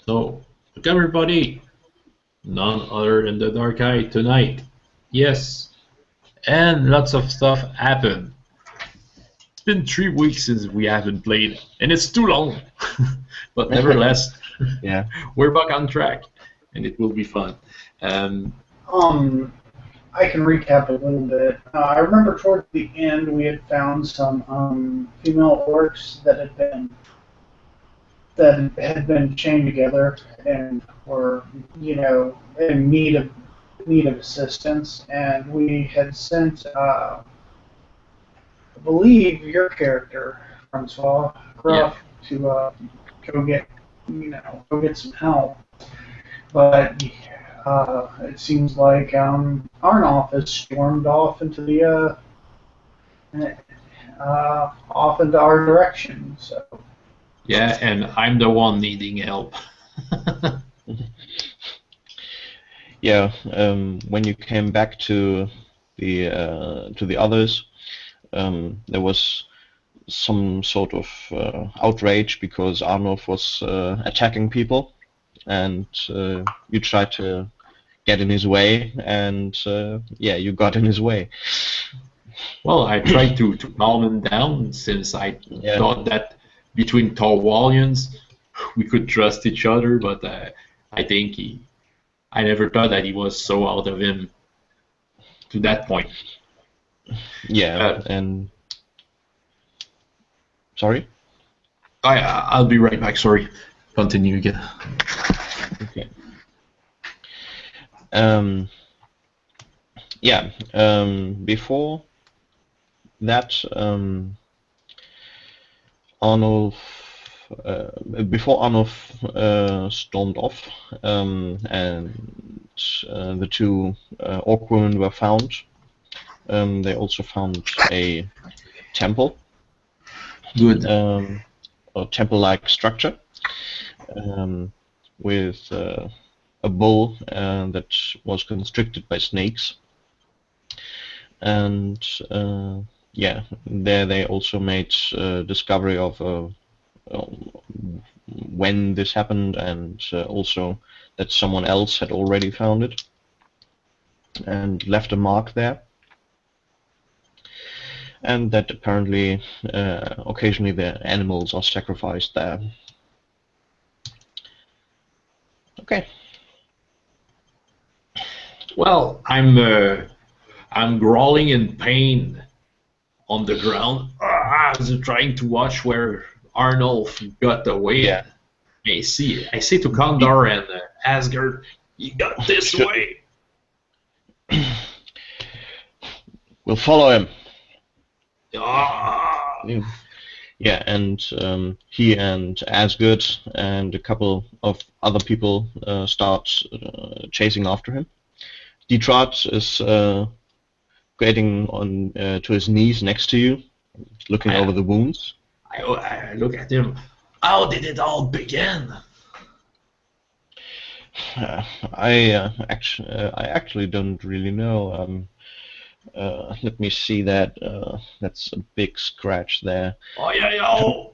So, look everybody, none other than the Dark Eye tonight. Yes, and lots of stuff happened. It's been 3 weeks since we haven't played, and it's too long. But nevertheless, Yeah. we're back on track, and it will be fun. I can recap a little bit. I remember toward the end we had found some female orcs that had been chained together and were, in need of assistance, and we had sent, I believe, your character, Francois Gruff, to go get some help. But it seems like Arnolf has stormed off into the off into our direction. So. Yeah, and I'm the one needing help. Yeah. When you came back to the others, there was some sort of outrage because Arnolf was attacking people, and you tried to get in his way, and yeah, you got in his way. Well, I tried to calm him down since I thought that between Torwallians we could trust each other, but I think I never thought that he was so out of him to that point. Yeah, and sorry? I'll be right back. Sorry. Continue again. Okay. Yeah. Before that, before Arnulf stormed off, and the two orc women were found, they also found a temple. Good. A temple-like structure with a bull that was constricted by snakes, and yeah, there they also made discovery of when this happened, and also that someone else had already found it and left a mark there. And that apparently occasionally the animals are sacrificed there. Okay. Well, I'm growling in pain on the ground. I was trying to watch where Arnulf got away. Yeah. I see to Condor and Asgard, you got this way. We'll follow him. Ah. Yeah, and he and Asgard and a couple of other people start chasing after him. Detrot is getting on to his knees next to you, looking over the wounds. I look at him. How did it all begin? I actually don't really know. Let me see that. That's a big scratch there. Oh yeah.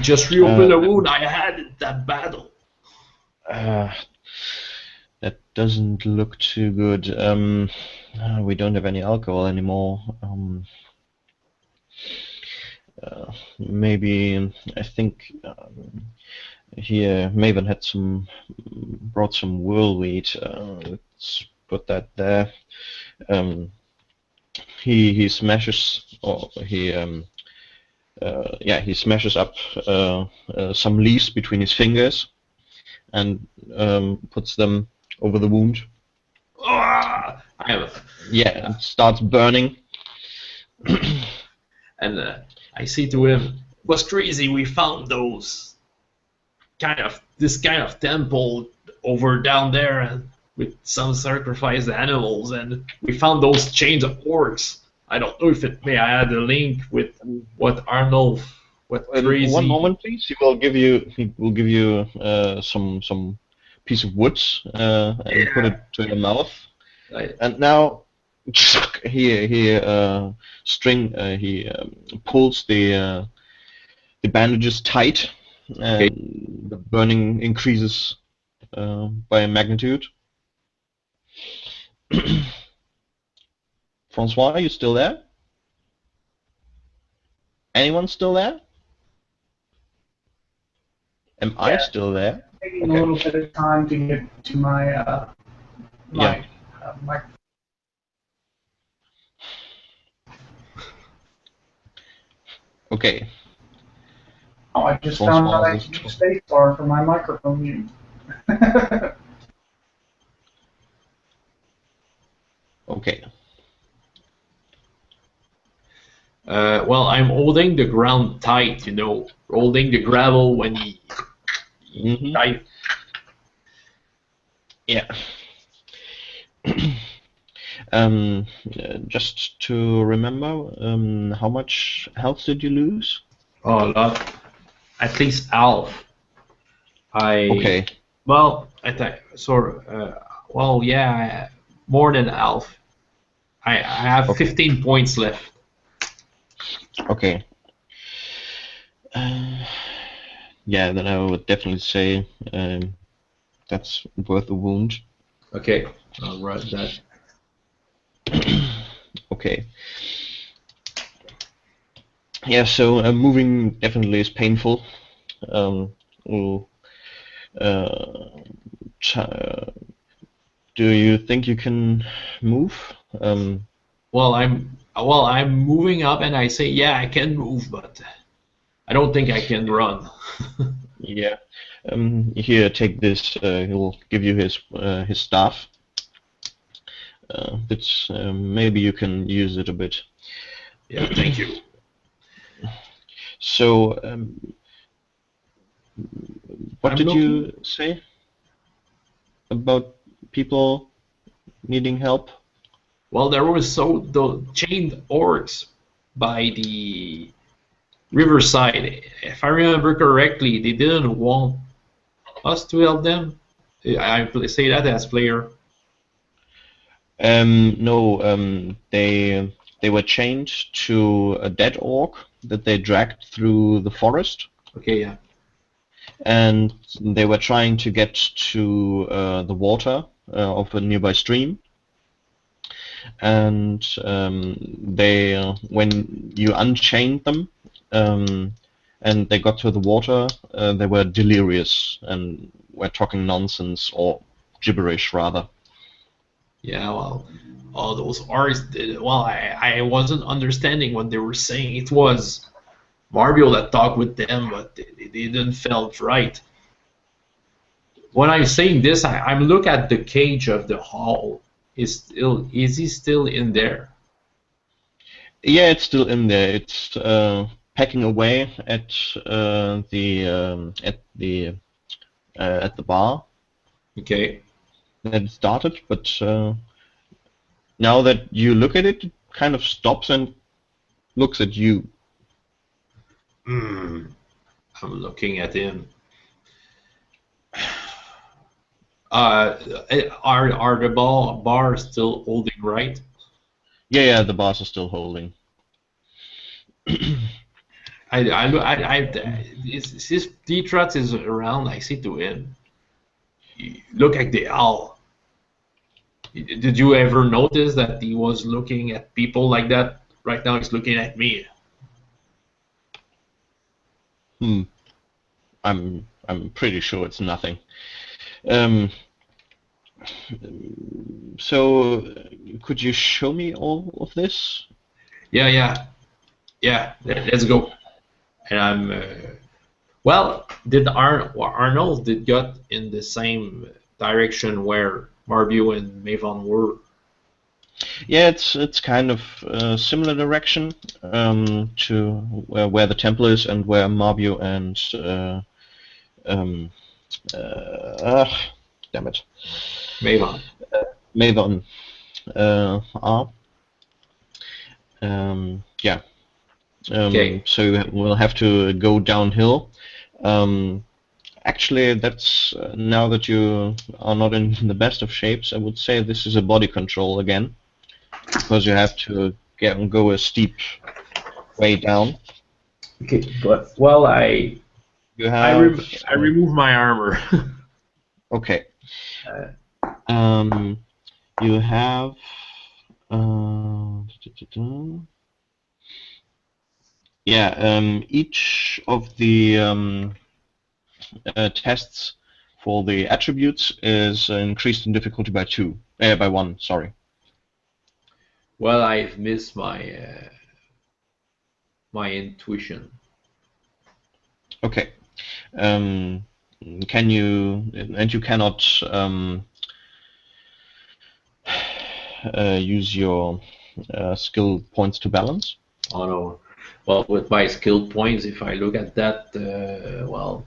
Just reopen the wound I had in that battle. That doesn't look too good. We don't have any alcohol anymore. Maybe I think here Maven had brought some whirlweed. Let's put that there. He smashes, or he smashes up some leaves between his fingers and puts them over the wound. Yeah, it starts burning. And I say to him, "It was crazy. We found this kind of temple over down there, and with some sacrificed animals, and we found those chains of orcs. I don't know if it may add a link with what Arnulf, what crazy." One moment, please. He will give you some piece of wood and put it to your mouth. And now he pulls the bandages tight and the burning increases by a magnitude. Francois, are you still there? Anyone still there? Am I still there? Taking a little bit of time to get to my my Okay. Oh, I just found out I can use spacebar for my microphone mute. Okay. Well, I'm holding the ground tight, holding the gravel when he dive. Yeah. Just to remember, how much health did you lose? Oh, a lot. At least half. Okay. Well, I think sort of. Well, yeah, more than half. I have 15 points left. Okay. Yeah, then I would definitely say that's worth a wound. Okay, I'll write that. Okay. Yeah, so moving definitely is painful. We'll, do you think you can move? Well, I'm moving up, and I say, yeah, I can move, but I don't think I can run. Yeah. Here, take this. He'll give you his staff. Maybe you can use it a bit. Yeah, thank you. So, what did you say about people needing help? Well, there was the chained orcs by the riverside. If I remember correctly, they didn't want us to help them. I say that as player. No, they were chained to a dead orc that they dragged through the forest. Okay, yeah. And they were trying to get to the water of a nearby stream. And when you unchained them and they got to the water, they were delirious and were talking nonsense, or gibberish rather. Yeah, well, all those orcs did. Well, I wasn't understanding what they were saying. It was Mario that talked with them, but they didn't felt right. When I'm saying this, I'm look at the cage of the hall. Is he still in there? Yeah, it's still in there. It's pecking away at the bar. Okay. That it started, but now that you look at it, it kind of stops and looks at you. I'm looking at him. Are the bar still holding, right? Yeah, the bars are still holding. This Detroit is around. I say to him, look at the owl. Did you ever notice that he was looking at people like that? Right now, he's looking at me. I'm pretty sure it's nothing. So, could you show me all of this? Yeah. Let's go. And I'm. Well, did Arnold did got in the same direction where Marbu and Maven were? Yeah, it's kind of a similar direction to where the temple is and where Marbu and damn it, Maven are. Yeah. Okay. So we'll have to go downhill. Actually, that's now that you are not in the best of shapes, I would say this is a body control again, because you have to go a steep way down. Okay, but well, I You have. I remove my armor. Okay. You have. Yeah. Each of the tests for the attributes is increased in difficulty by by 1. Sorry. Well, I've missed my intuition. Okay. Can you, and you cannot use your skill points to balance? Oh no. Well, with my skill points, if I look at that, well,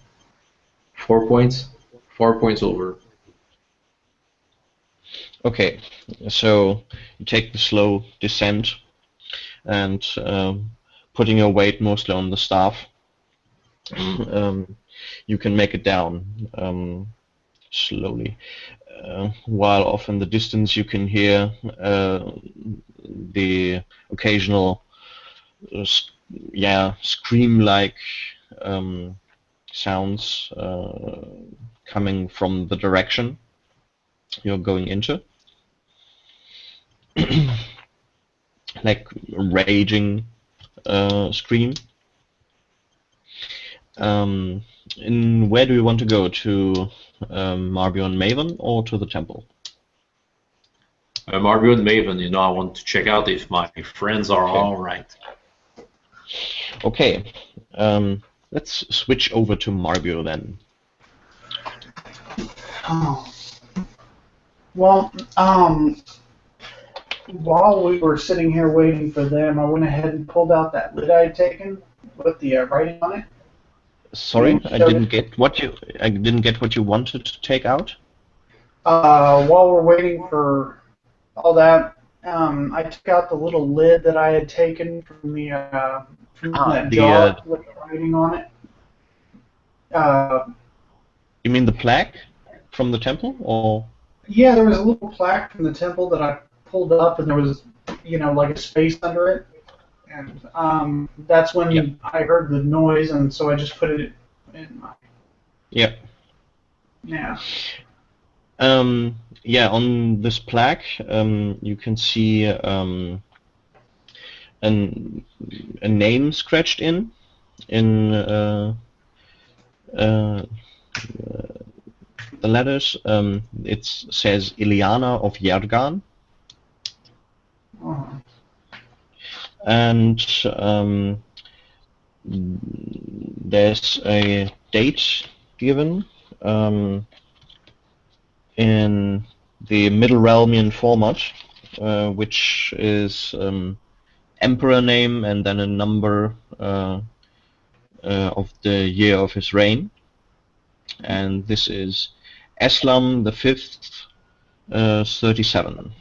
4 points. 4 points over. Okay, so you take the slow descent and putting your weight mostly on the staff, you can make it down slowly. While off in the distance you can hear the occasional scream-like sounds coming from the direction you're going into. Like raging scream. And where do you want to go? To Marbio and Maven or to the temple? Marbio and Maven, I want to check out if my friends are all right. Okay, let's switch over to Marbio then. Oh. Well, while we were sitting here waiting for them, I went ahead and pulled out that lid I had taken with the writing on it. Sorry, I didn't get what you wanted to take out. While we're waiting for all that, I took out the little lid that I had taken from that jar with the writing on it. You mean the plaque from the temple, or? Yeah, there was a little plaque from the temple that I pulled up, and there was, like a space under it. And that's when I heard the noise, and so I just put it in my... Yep. Yeah. Yeah, on this plaque, you can see a name scratched in the letters. It says Ileana of Yergan. Uh-huh. And there's a date given in the Middle Realmian format, which is emperor name and then a number of the year of his reign. And this is Eslam the 5th, 37.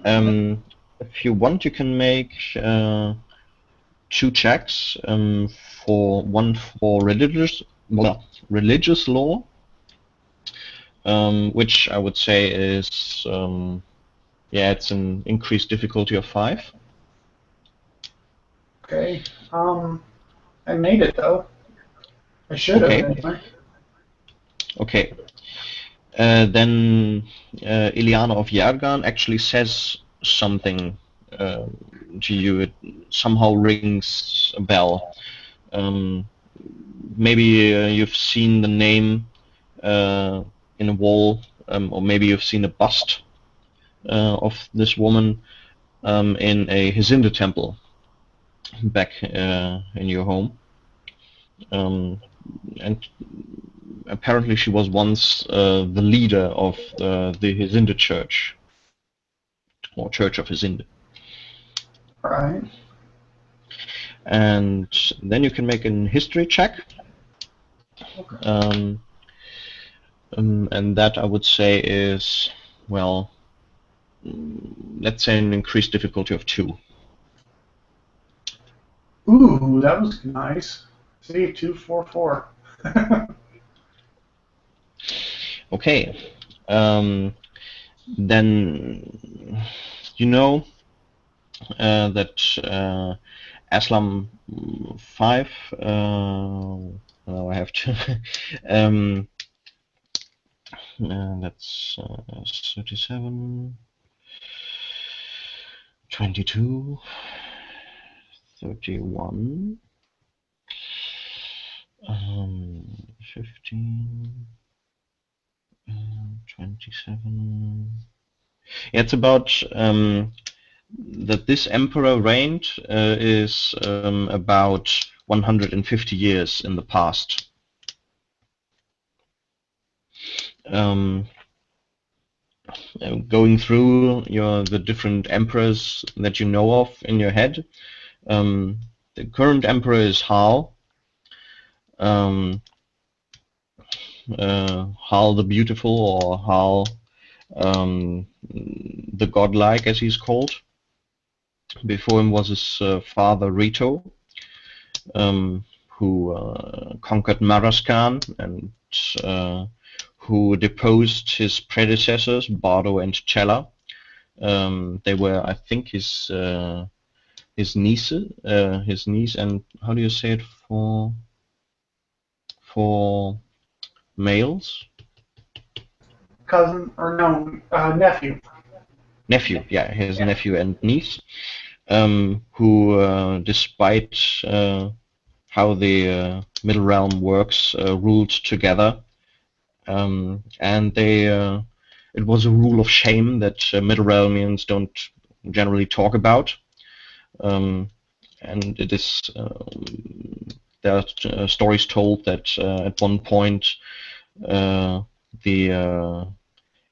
If you want, you can make 2 checks. One for religious law, which I would say is it's an increased difficulty of 5. Okay. I made it though. I should have anyway. Okay. Then Ileana of Yergan actually says something to you. It somehow rings a bell. Maybe you've seen the name in a wall, or maybe you've seen a bust of this woman in a Hesinde temple back in your home. And apparently she was once the leader of the Hesinde church, or Church of Hesinde. Right. And then you can make an history check. Okay. And that I would say is, well, let's say an increased difficulty of 2. Ooh, that was nice. See, 2, 4, 4. Okay. Then you know that Aslam 5. Now I have to. That's 37, 22, 31, 15, 27. Yeah, it's about that this emperor reigned is about 150 years in the past. Going through the different emperors that you know of in your head. The current emperor is Hal. Hal the Beautiful, or Hal the Godlike, as he's called. Before him was his father Rito, who conquered Maraskan and who deposed his predecessors, Bardo and Chella. They were, I think, his niece, and how do you say it for males? Cousin, or no, nephew. Nephew, yeah, his nephew and niece, who, despite how the Middle Realm works, ruled together. And it was a rule of shame that Middle Realmians don't generally talk about. And it is there are stories told that at one point the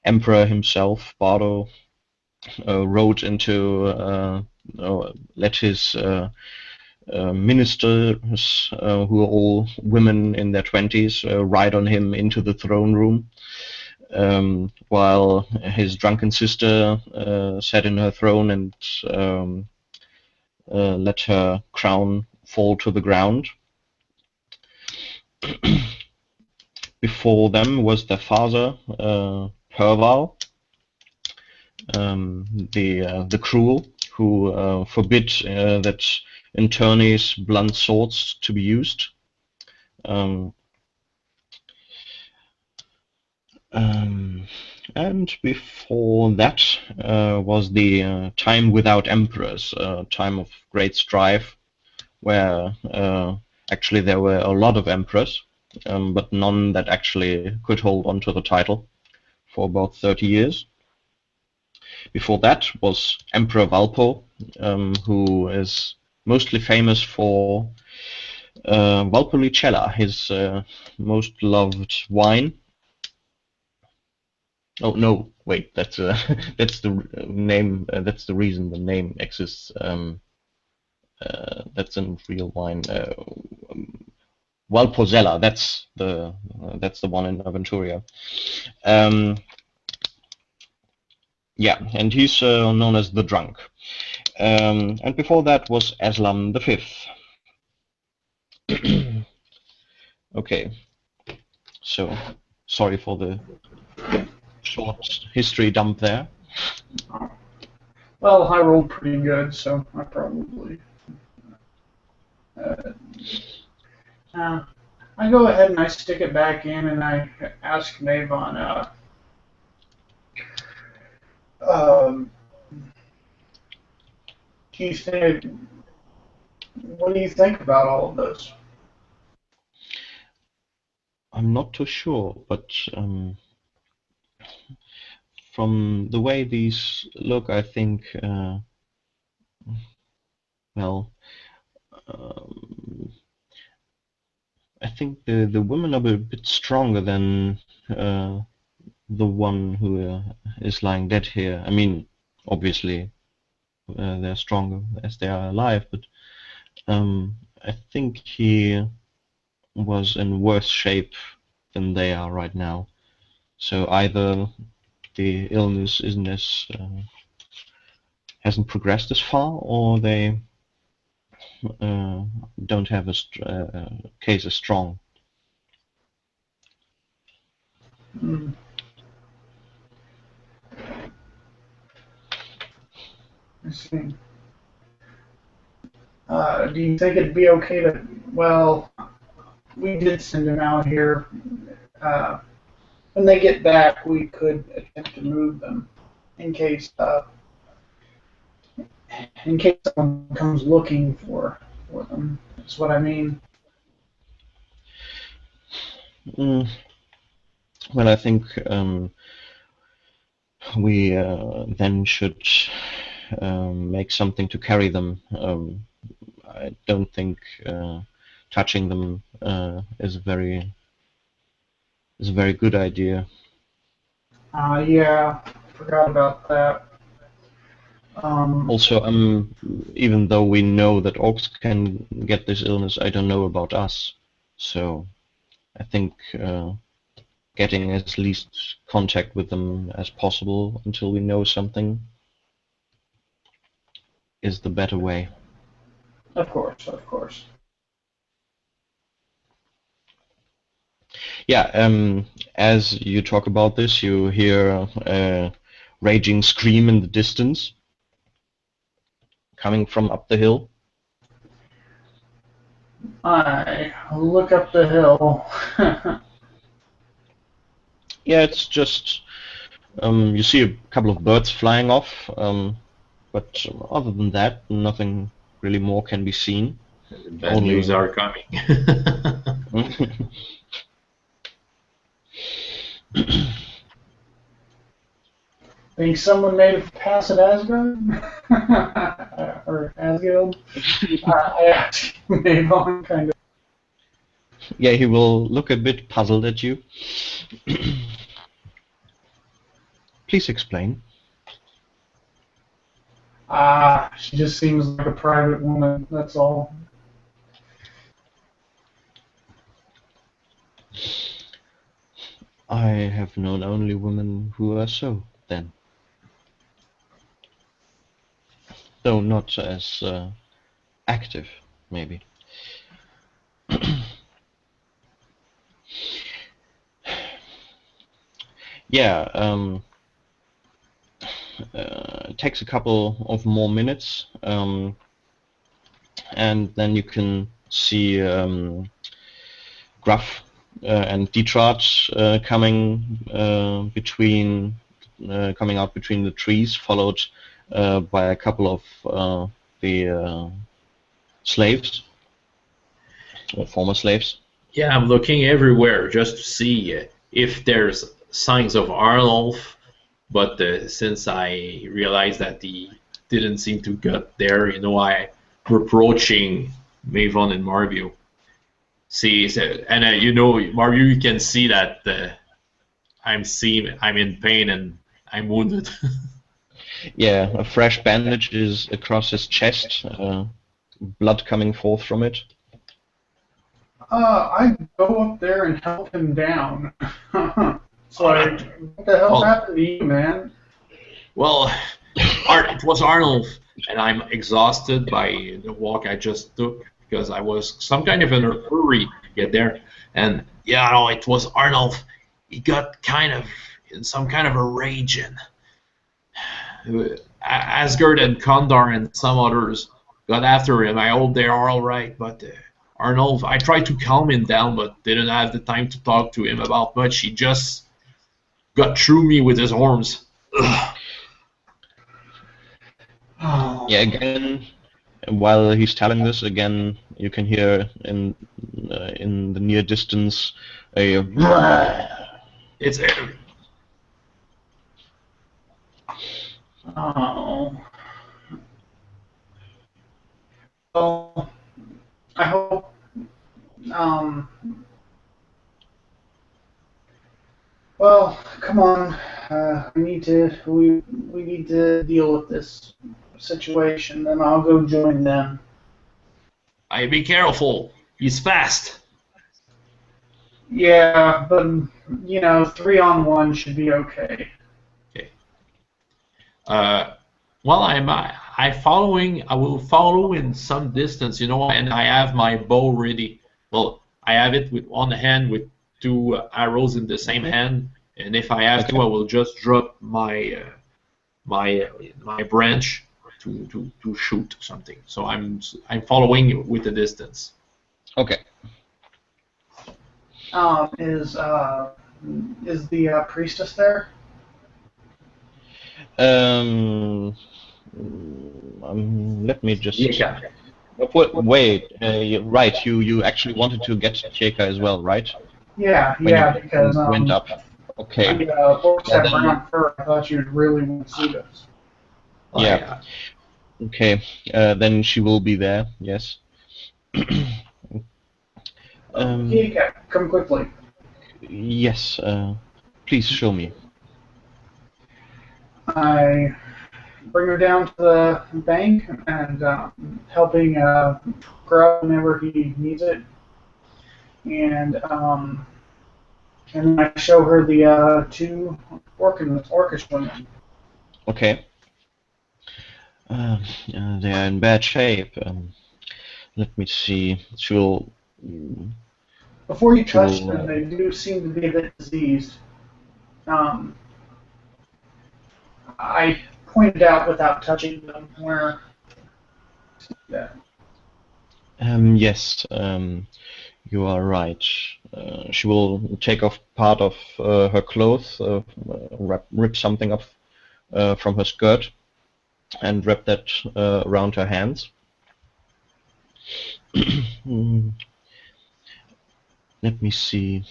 emperor himself, Bardo, wrote into let his ministers, who are all women in their 20s, ride on him into the throne room, while his drunken sister sat in her throne and let her crown fall to the ground. Before them was their father, Perval, the cruel, who forbid that in tourneys blunt swords to be used. And before that was the time without emperors, a time of great strife, where actually there were a lot of emperors, but none that actually could hold on to the title for about 30 years. Before that was Emperor Valpo, who is mostly famous for Valpolicella, his most loved wine. Oh no, wait, that's that's the name. That's the reason the name exists. That's a real wine. Valpozzella. That's the one in Aventuria. Yeah, and he's known as the Drunk. And before that was Aslam the Fifth. Okay, so sorry for the short history dump there. Well, I rolled pretty good, so I probably. I go ahead and I stick it back in, and I ask Navon, what do you think about all of this? I'm not too sure, but from the way these look, I think, well, I think the women are a bit stronger than the one who is lying dead here. I mean, obviously, they're stronger as they are alive, but I think he was in worse shape than they are right now. So either the illness isn't as hasn't progressed as far, or they don't have a case as strong. Mm. I see. Do you think it'd be okay to? Well, we did send him out here. When they get back, we could attempt to move them in case someone comes looking for them. That's what I mean. Well, I think we then should make something to carry them. I don't think touching them is a very good idea. Yeah, forgot about that. Also, even though we know that orcs can get this illness, I don't know about us. So I think getting as least contact with them as possible until we know something is the better way. Of course, of course. Yeah, as you talk about this, you hear a raging scream in the distance coming from up the hill. I look up the hill. Yeah, it's just you see a couple of birds flying off, but other than that, nothing really more can be seen. Bad news are coming. Think someone made it past at Asgard? Or Asgard? I asked Mavon, kind of. Yeah, he will look a bit puzzled at you. Please explain. She just seems like a private woman, that's all. I have known only women who are so, then. Though not as active, maybe. Yeah, it takes a couple of more minutes, and then you can see Gruff and Detrart coming coming out between the trees, followed by a couple of the slaves, or former slaves. Yeah, I'm looking everywhere just to see if there's signs of Arnulf, but since I realized that he didn't seem to get there, I'm approaching Mavon and Marview. See, and Marview, you can see that I'm in pain and I'm wounded. Yeah, a fresh bandage is across his chest, blood coming forth from it. I go up there and help him down. Sorry, what the hell happened to you, man? Well, it was Arnold, and I'm exhausted by the walk I just took because I was some kind of in a hurry to get there. And yeah, no, it was Arnold. He got kind of in some kind of a rage, and Asgard and Kondar and some others got after him. I hope they are all right, but Arnold, I tried to calm him down, but didn't have the time to talk to him about much. He just got through me with his arms. Yeah, again, while he's telling this, again, you can hear in the near distance a. It's. Oh. Well, I hope. Well, come on. We need to deal with this situation, and I'll go join them. I be careful. He's fast. Yeah, but 3-on-1 should be okay. Okay. Well, I will follow in some distance, and I have my bow ready. Well, I have it with one hand with 2 arrows in the same hand, and if I have to, I will just drop my my branch to shoot something. So I'm following with the distance. Okay. Is the priestess there? Let me just. Yeah. Wait. Right. You actually wanted to get Cheka as well, right? Yeah, When yeah, you because went up. Okay. the orcs Well, have then- brown fur. I thought you'd really want to see this. Yeah. Okay. Then she will be there. Yes. Yeah, come quickly. Yes. Please show me. I bring her down to the bank and helping Grub whenever he needs it, and then I show her the two orcish women. Okay. They are in bad shape. Let me see. She'll. Before you touch She'll, them, they do seem to be a bit diseased. I pointed out without touching them where. Yeah. Yes. You are right. She will take off part of her clothes, rip something off from her skirt, and wrap that around her hands. Let me see.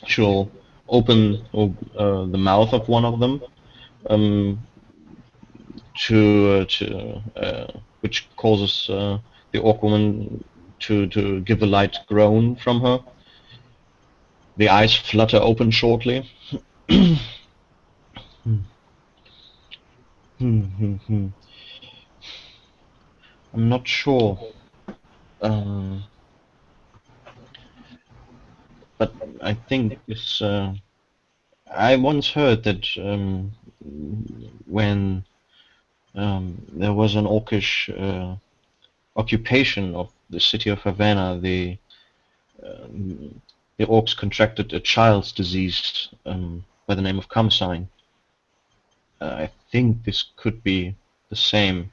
She'll open the mouth of one of them, which causes the orc woman to give a light groan from her. The eyes flutter open shortly. I'm not sure. But I think this. I once heard that when there was an orcish occupation of the city of Havana, the orcs contracted a child's disease by the name of Kamsine. I think this could be the same.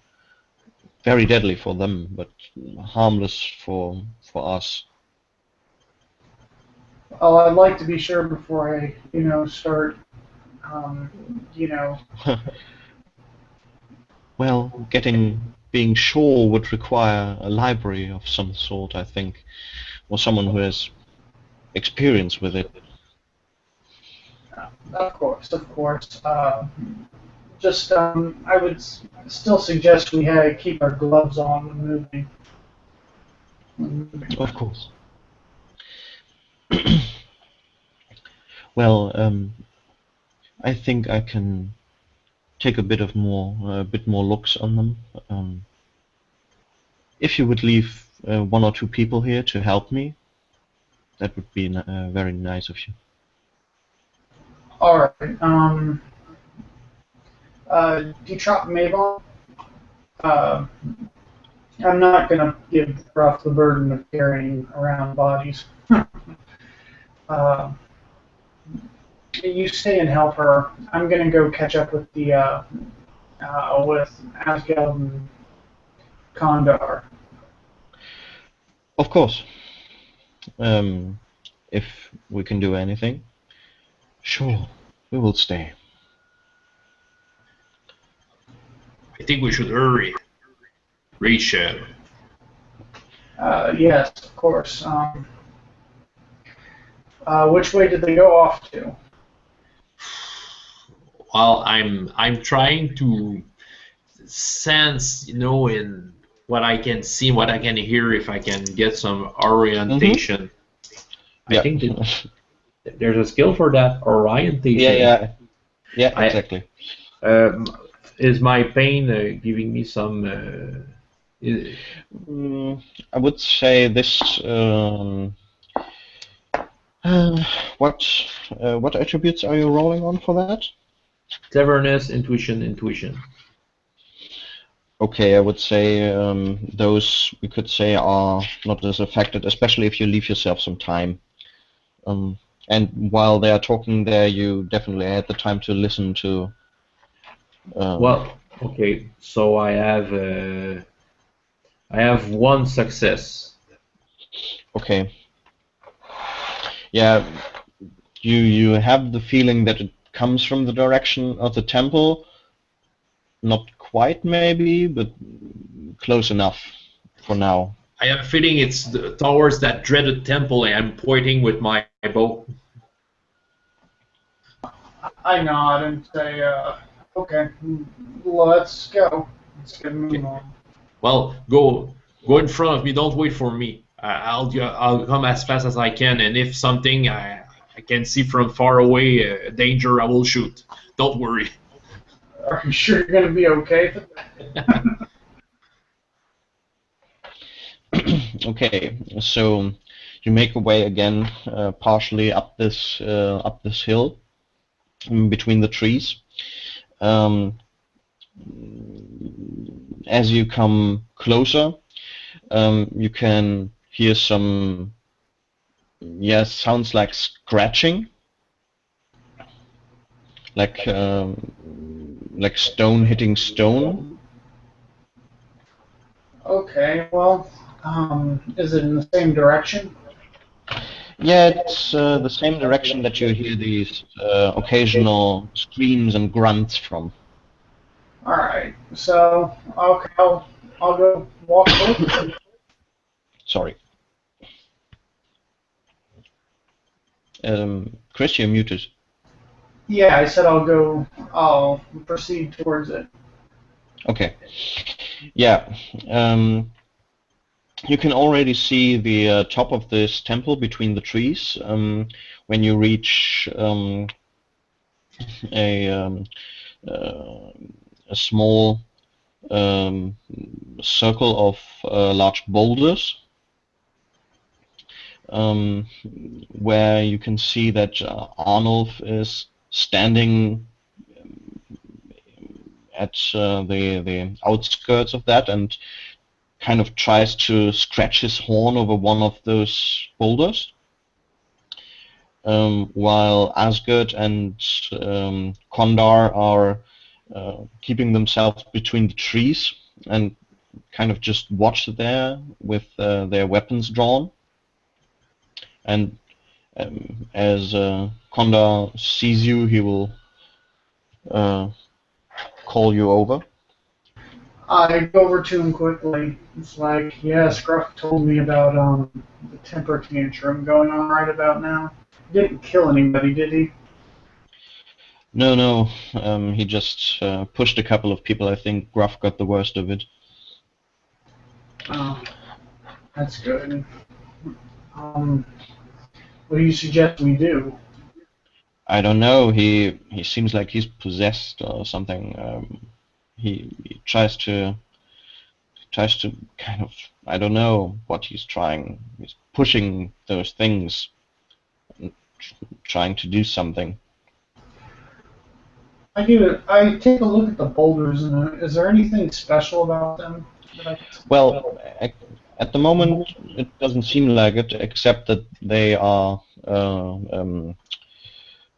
Very deadly for them, but harmless for us. Oh, I'd like to be sure before I, start, Well, being sure would require a library of some sort, I think, or someone who has experience with it. Of course. I would still suggest we keep our gloves on when moving. Of course. Well, I think I can take a bit more looks on them. If you would leave one or two people here to help me, that would be very nice of you. All right. Detrop Mavon. I'm not gonna give Ruff the burden of carrying around bodies. You stay and help her. I'm gonna go catch up with with Asgeld and Kondar. Of course. If we can do anything, sure, we will stay. I think we should hurry. Reach. Yes, of course. Which way did they go off to? Well, I'm trying to sense, in what I can see, what I can hear, if I can get some orientation. I think that there's a skill for that, orientation. Yeah, exactly. Is my pain giving me some? I would say this. What attributes are you rolling on for that? Cleverness, intuition. Okay, I would say those we could say are not as affected, especially if you leave yourself some time. And while they are talking there, you definitely had the time to listen to. Well, Okay, so I have one success. Okay. Yeah, you have the feeling that it comes from the direction of the temple. Not quite, maybe, but close enough for now. I have a feeling it's towards that dreaded temple, and I'm pointing with my bow. I nod and say, okay, let's go. Let's get moving Okay. on. Well, go in front of me. Don't wait for me. I'll come as fast as I can, and if something I can see from far away danger, I will shoot. Don't worry. Are you sure you're going to be okay? Okay, so you make your way again, partially up this hill between the trees. As you come closer, you can hear some, sounds like scratching, like stone hitting stone. Okay, well, is it in the same direction? Yeah, it's the same direction that you hear these occasional screams and grunts from. All right, so okay, I'll go walk over. Sorry. Chris, you're muted. Yeah, I said I'll proceed towards it. Okay. Yeah. You can already see the top of this temple between the trees when you reach a, um, a small circle of large boulders. Where you can see that Arnulf is standing at the outskirts of that and kind of tries to scratch his horn over one of those boulders, while Asgard and Kondar are keeping themselves between the trees and kind of just watch there with their weapons drawn. And as Kondar sees you, he will call you over. I go over to him quickly. It's like, yeah, Scruff told me about the temper tantrum going on right about now. He didn't kill anybody, did he? No, he just pushed a couple of people. I think Gruff got the worst of it. Oh, that's good. What do you suggest we do? I don't know. He seems like he's possessed or something. He tries to kind of, I don't know what he's trying. He's pushing those things, trying to do something. I take a look at the boulders, and is there anything special about them that I can see? Well, at the moment, it doesn't seem like it, except that they are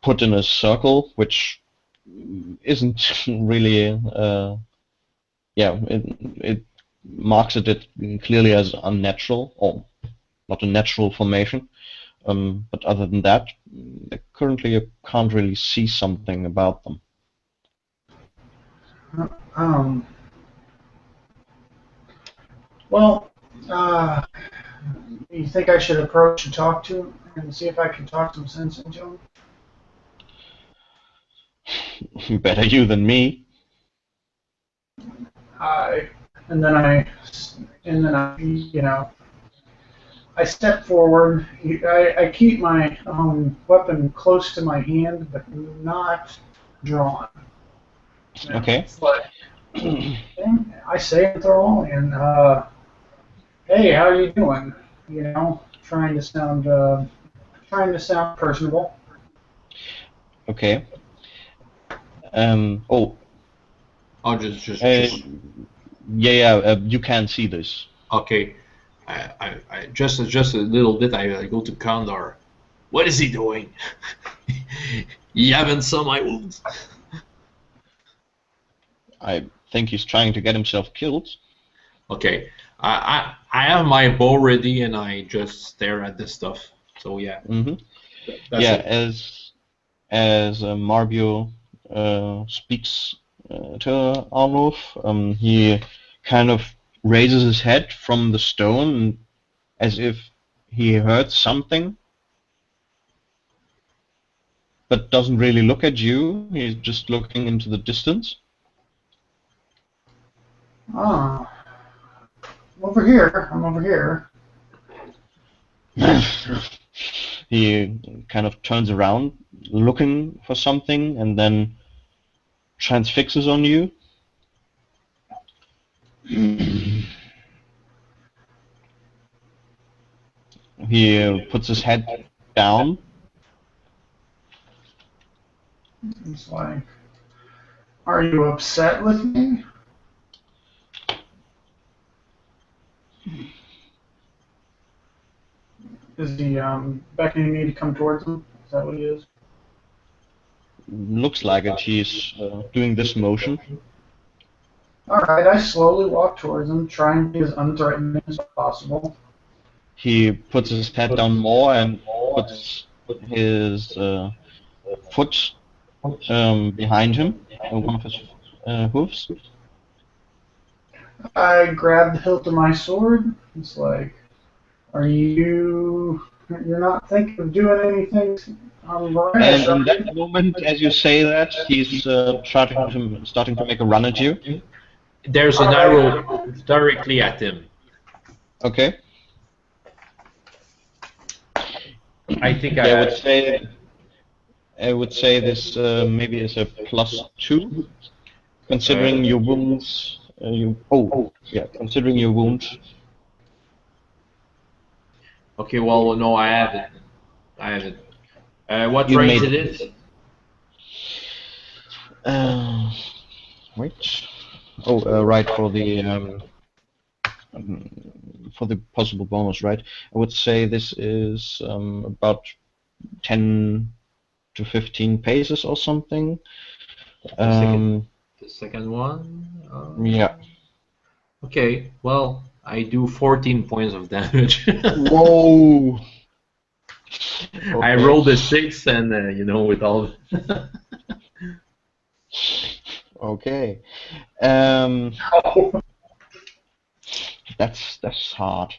put in a circle, which isn't really. It marks it clearly as unnatural, or not a natural formation. But other than that, currently you can't really see something about them. Um, well, you think I should approach and talk to him and see if I can talk some sense into him? Better you than me. And then I, I step forward. I keep my weapon close to my hand, but not drawn. Okay. It's like, I say it all, and hey, how you doing? Trying to sound personable. Okay. Oh, just you can see this. okay. I just a little bit. I go to Kondar. What is he doing? You haven't saw my wounds. I think he's trying to get himself killed. Okay. I have my bow ready and I just stare at this stuff. So yeah. Mm-hmm. That's Yeah, it. as Marbio speaks to Arnulf, he kind of raises his head from the stone as if he heard something, but doesn't really look at you. He's just looking into the distance. Ah, over here. I'm over here. He kind of turns around, looking for something, and then transfixes on you. He puts his head down. It's like, are you upset with me? Is he beckoning me to come towards him? Is that what he is? Looks like it. He's doing this motion. Alright, I slowly walk towards him, trying to be as unthreatening as possible. He puts his head down more and puts his foot behind him, one of his hooves. I grab the hilt of my sword. It's like, you're not thinking of doing anything rash, And in are you? that moment, as you say that, he's starting to make a run at you. There's an arrow directly at him. Okay. I think I would say this maybe is a +2, considering your wounds. Considering your wounds. Okay, well, no, I have it. I have it. What You range made it is? Wait. Oh, right, for the possible bonus, right? I would say this is about 10 to 15 paces or something. The second one? Yeah. Okay, well, I do 14 points of damage. Whoa! I Okay. rolled a 6 and, with all... Okay. Oh, That's hard.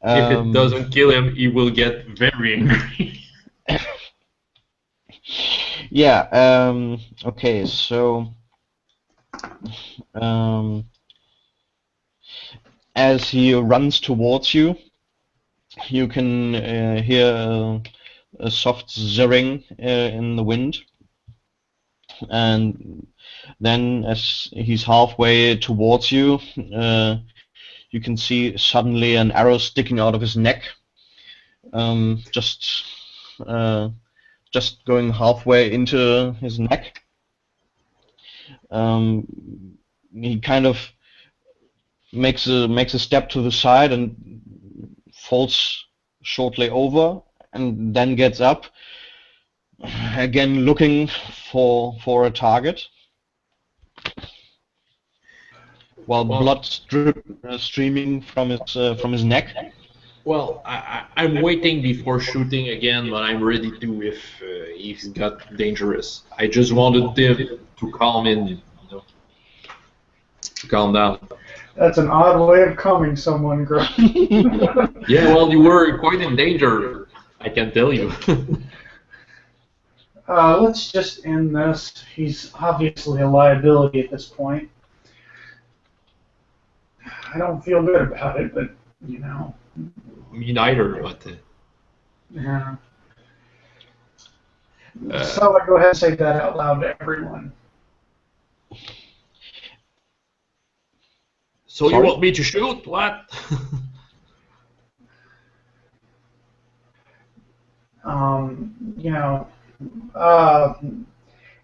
If it doesn't kill him, he will get very angry. Yeah. Okay. So, as he runs towards you, you can hear a soft zirring in the wind, and then as he's halfway towards you, you can see suddenly an arrow sticking out of his neck, just going halfway into his neck. He kind of makes a step to the side and falls shortly over, and then gets up, again looking for a target, while blood streaming from his neck. Well, I'm waiting before shooting again, but I'm ready to if he's got dangerous. I just wanted him to calm in, to calm down. that's an odd way of calming someone, Greg. Yeah, well, you were quite in danger, I can tell you. Let's just end this. He's obviously a liability at this point. I don't feel good about it, but, Me neither, but... yeah. So I go ahead and say that out loud to everyone. So Sorry? you want me to shoot? What?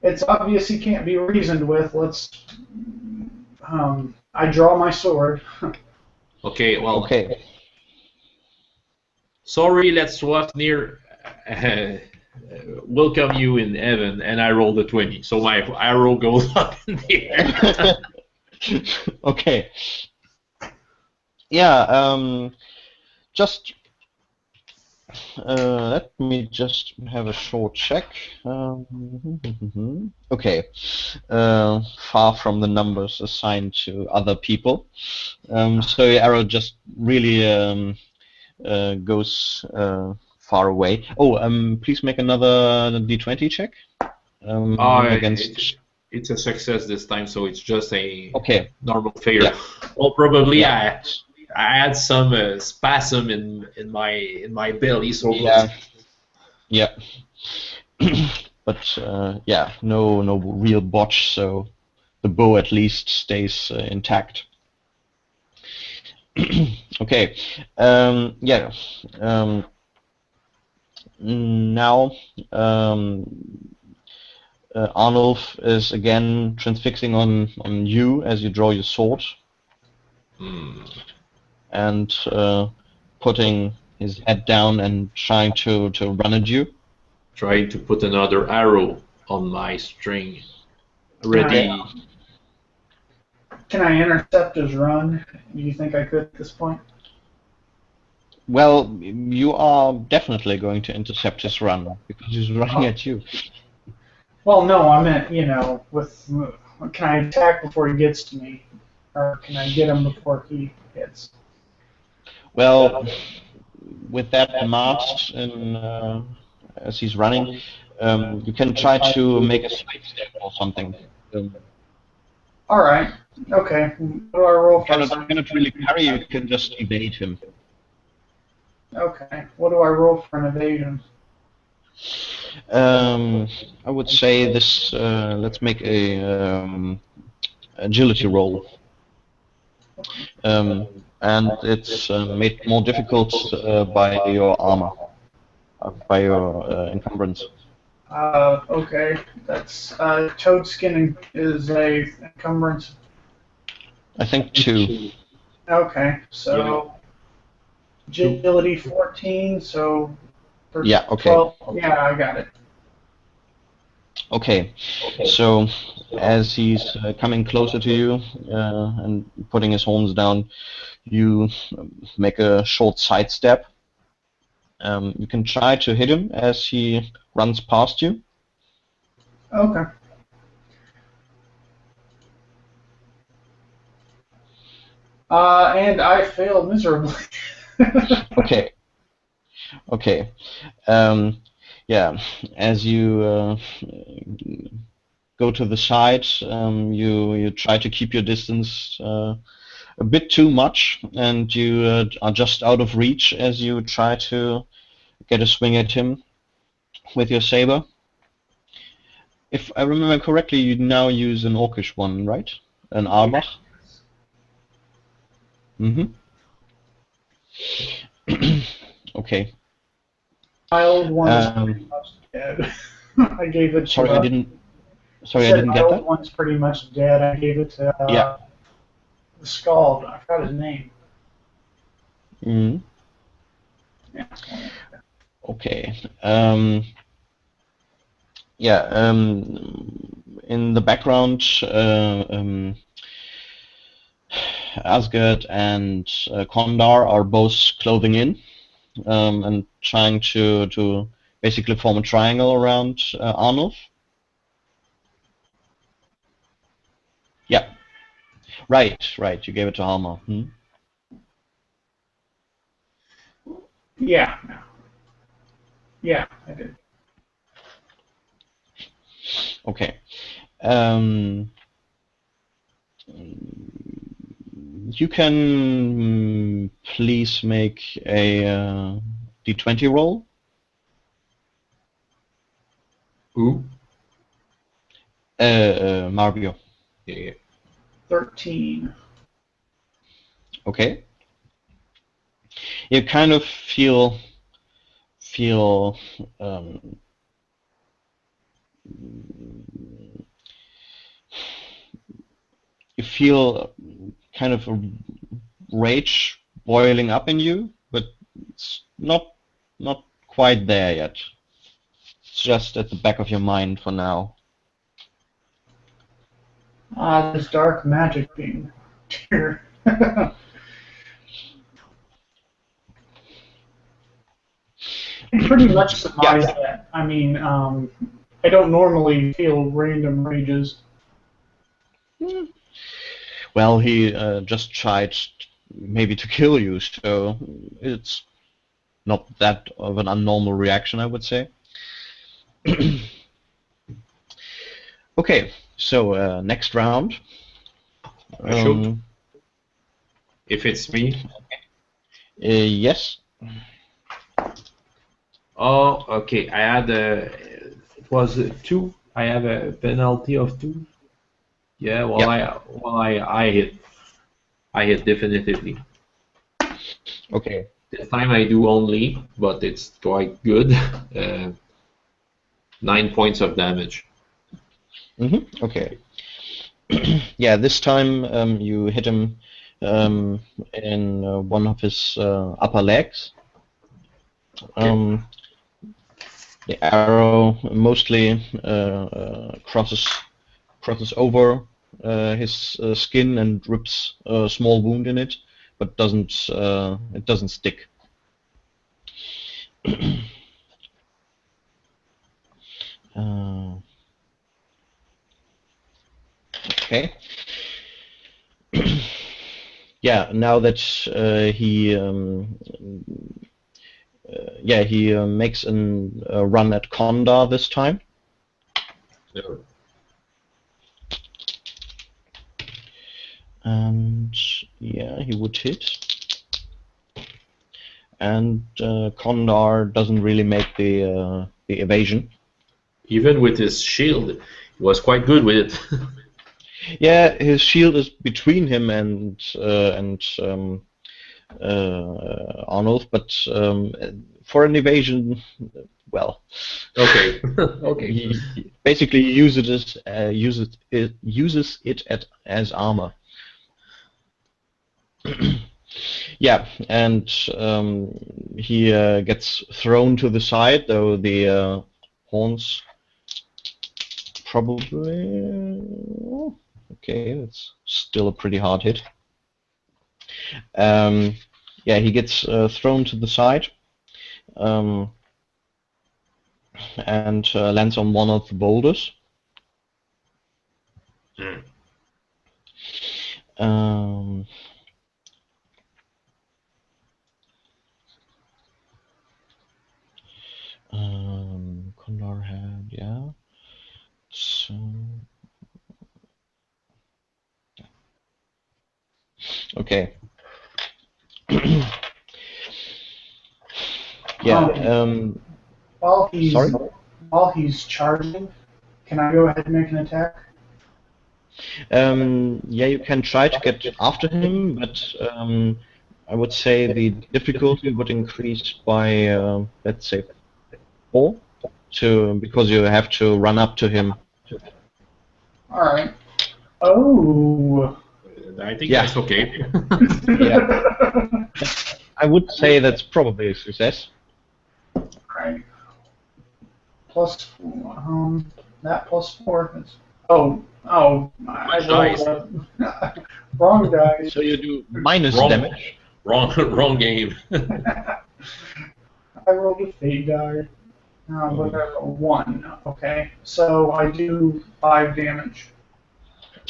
It's obvious he can't be reasoned with. I draw my sword. Okay, well... Okay. Sorry, let's swap near... welcome you in heaven, and I rolled a 20. So my arrow goes up in the air. Okay. Yeah. Just let me just have a short check. Okay. Far from the numbers assigned to other people. So your arrow just really goes far away. Oh, please make another d20 check. Against. It's a success this time, so it's just a Okay. normal failure. Yeah. Well, probably Yeah. I had some spasm in my belly, so Yeah. Yeah. But yeah, no real botch, so the bow at least stays intact. Okay. Yeah. Now Arnulf is again transfixing on you as you draw your sword, and putting his head down and trying to run at you. trying to put another arrow on my string. Ready. Can I intercept his run? Do you think I could at this point? Well, you are definitely going to intercept his run because he's running at you. Well, no, I meant, can I attack before he gets to me? Or can I get him before he hits? Well, with that mass and as he's running, you can try to make a side step or something. Alright, okay. What do I roll for? You cannot really parry, you can just evade him. Okay, what do I roll for an evasion? I would say this, let's make a agility roll. And it's made more difficult by your armor, by your encumbrance. Okay, that's toad skin is a encumbrance. I think 2. Okay, so agility 14, so for Yeah, okay. 12. Yeah, I got it. Okay, so as he's coming closer to you and putting his horns down, you make a short sidestep. You can try to hit him as he runs past you. Okay. And I failed miserably. Okay. Okay. Yeah, as you go to the side, you try to keep your distance a bit too much, and you are just out of reach as you try to get a swing at him with your saber. If I remember correctly, you now use an Orcish one, right? An Arbach? Mm-hmm. Okay. My old one's pretty much dead. I gave it to. Sorry, I didn't get my that. old one's pretty much dead. I gave it to Yeah. the Scald. I forgot his name. Mm-hmm. Yeah. Okay. Yeah. In the background, Asgard and Kondar are both closing in and trying to basically form a triangle around Arnulf. Yeah. Right. You gave it to Halmar. Hmm? Yeah. Yeah, I did. Okay. You can please make a d20 roll. Who? Marbio. Yeah. 13. Okay. You kind of feel you feel kind of a rage boiling up in you, but it's not quite there yet. It's just at the back of your mind for now. This dark magic being here. I pretty much surmise that. I mean, I don't normally feel random rages. Well, he just tried maybe to kill you, so it's not that of an abnormal reaction, I would say. Okay, so next round. I shoot. If it's me. Yes. Oh, okay. I had it was 2. I have a penalty of 2. Yeah. Well, I hit. I hit definitively. Okay. This time I do only, but it's quite good. 9 points of damage. Okay. Yeah, this time you hit him in one of his upper legs. The arrow mostly crosses over his skin and rips a small wound in it, but it doesn't stick. Okay. Yeah. Now that he makes a run at Kondar this time. Yeah. And yeah, he would hit. And Kondar doesn't really make the evasion. Even with his shield, he was quite good with it. Yeah, his shield is between him and Arnold, but for an evasion, well. Okay. Okay. He basically uses it as armor. Yeah, and he gets thrown to the side, though the horns probably. Okay, that's still a pretty hard hit. Yeah, he gets thrown to the side and lands on one of the boulders. Kondar had, yeah. So. Okay. Yeah. While he's charging, can I go ahead and make an attack? Yeah, you can try to get after him, but I would say the difficulty would increase by let's say 4, because you have to run up to him. All right. Oh. I think that's okay. Yeah. I would say that's probably a success. Right. +4. That +4 is. Oh. I rolled wrong dice. So you do minus damage. Wrong game. I rolled a fade die. But I rolled 1. Okay. So I do 5 damage.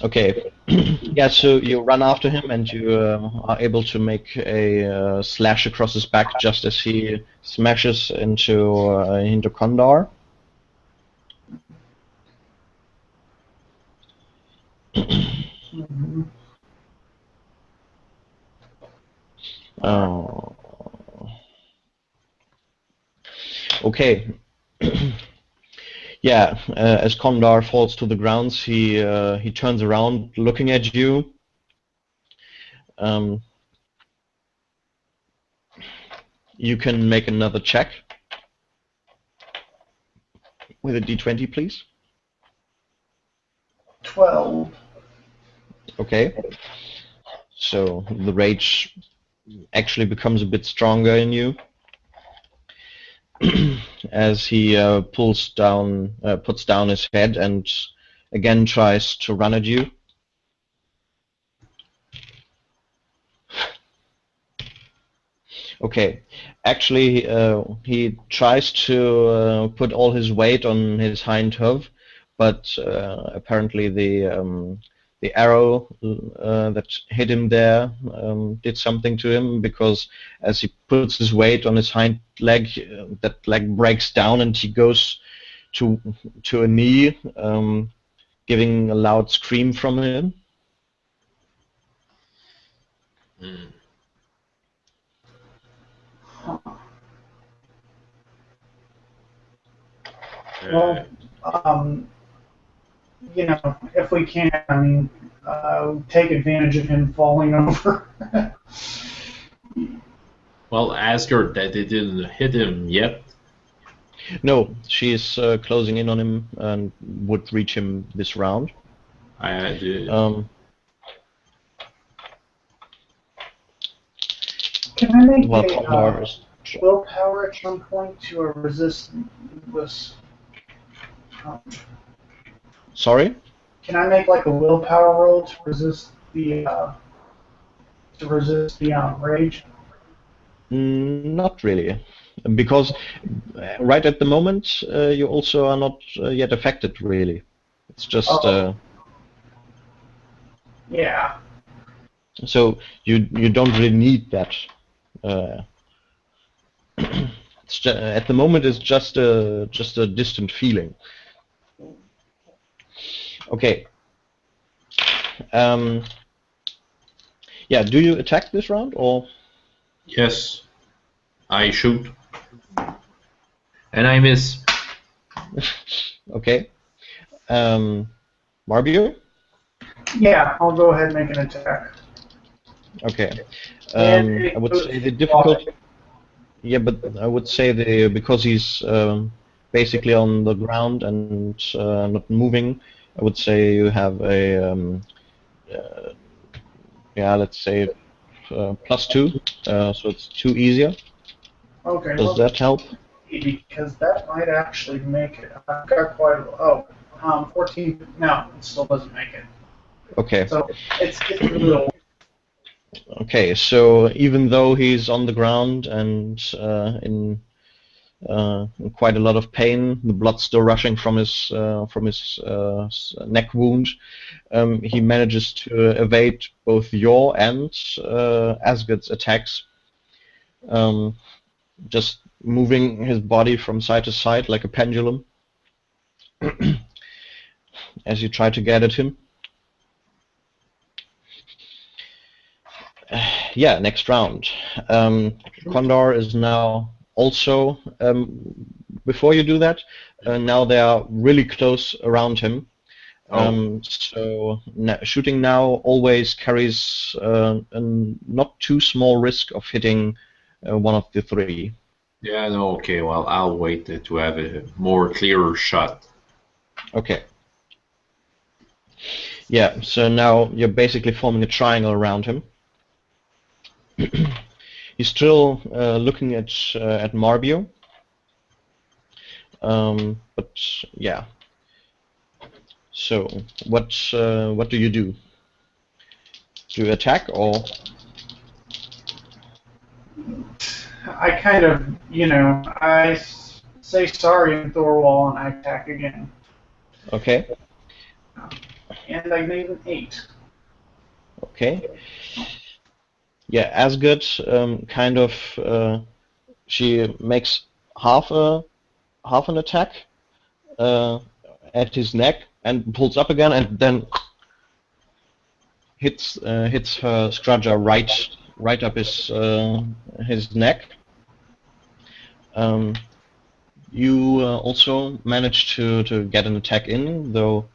Okay. Yeah, so you run after him and you are able to make a slash across his back just as he smashes into Kondar. Oh. Okay. Yeah, as Kondar falls to the ground, he turns around, looking at you. You can make another check with a d20, please. 12. Okay. So the rage actually becomes a bit stronger in you as he puts down his head and again tries to run at you. Okay, actually, he tries to put all his weight on his hind hoof, but apparently the arrow that hit him there did something to him, because as he puts his weight on his hind leg, that leg breaks down and he goes to a knee, giving a loud scream from him. Mm. Well, you know, if we can, I mean, take advantage of him falling over. Well, Asgard, that they didn't hit him yet. No, she is closing in on him and would reach him this round. I did. Can I make Well, a Condor is willpower at some point to resist this? sorry. Can I make like a willpower roll to resist the rage? Not really, because right at the moment you also are not yet affected really. It's just Yeah. so you don't really need that. At the moment, it's just a distant feeling. Okay. Yeah. Do you attack this round or? Yes, I shoot, and I miss. Okay. Marbio? Yeah, I'll go ahead and make an attack. Okay. And I would say the difficulty. Yeah, but I would say because he's basically on the ground and not moving, I would say you have a yeah, let's say +2, so it's 2 easier. Okay. Does that help? Because that might actually make it. I've got quite a 14. No, it still doesn't make it. Okay. So it's a little. Okay, so even though he's on the ground and in quite a lot of pain, the blood still rushing from his neck wound, he manages to evade both your and Asgard's attacks, just moving his body from side to side like a pendulum as you try to get at him. Yeah, next round. Condor is now also, before you do that, now they are really close around him. So shooting now always carries a not too small risk of hitting one of the three. Yeah, no, okay, well, I'll wait to have a more clearer shot. Okay. Yeah, so now you're basically forming a triangle around him. He's still looking at Marbio. But yeah. So what do you do? Do you attack or? I kind of, I say sorry in Thorwall and I attack again. Okay. And I made an 8. Okay. Yeah, Asgard kind of she makes half an attack at his neck and pulls up again and then hits her Scrudger right up his neck. You also manage to get an attack in, though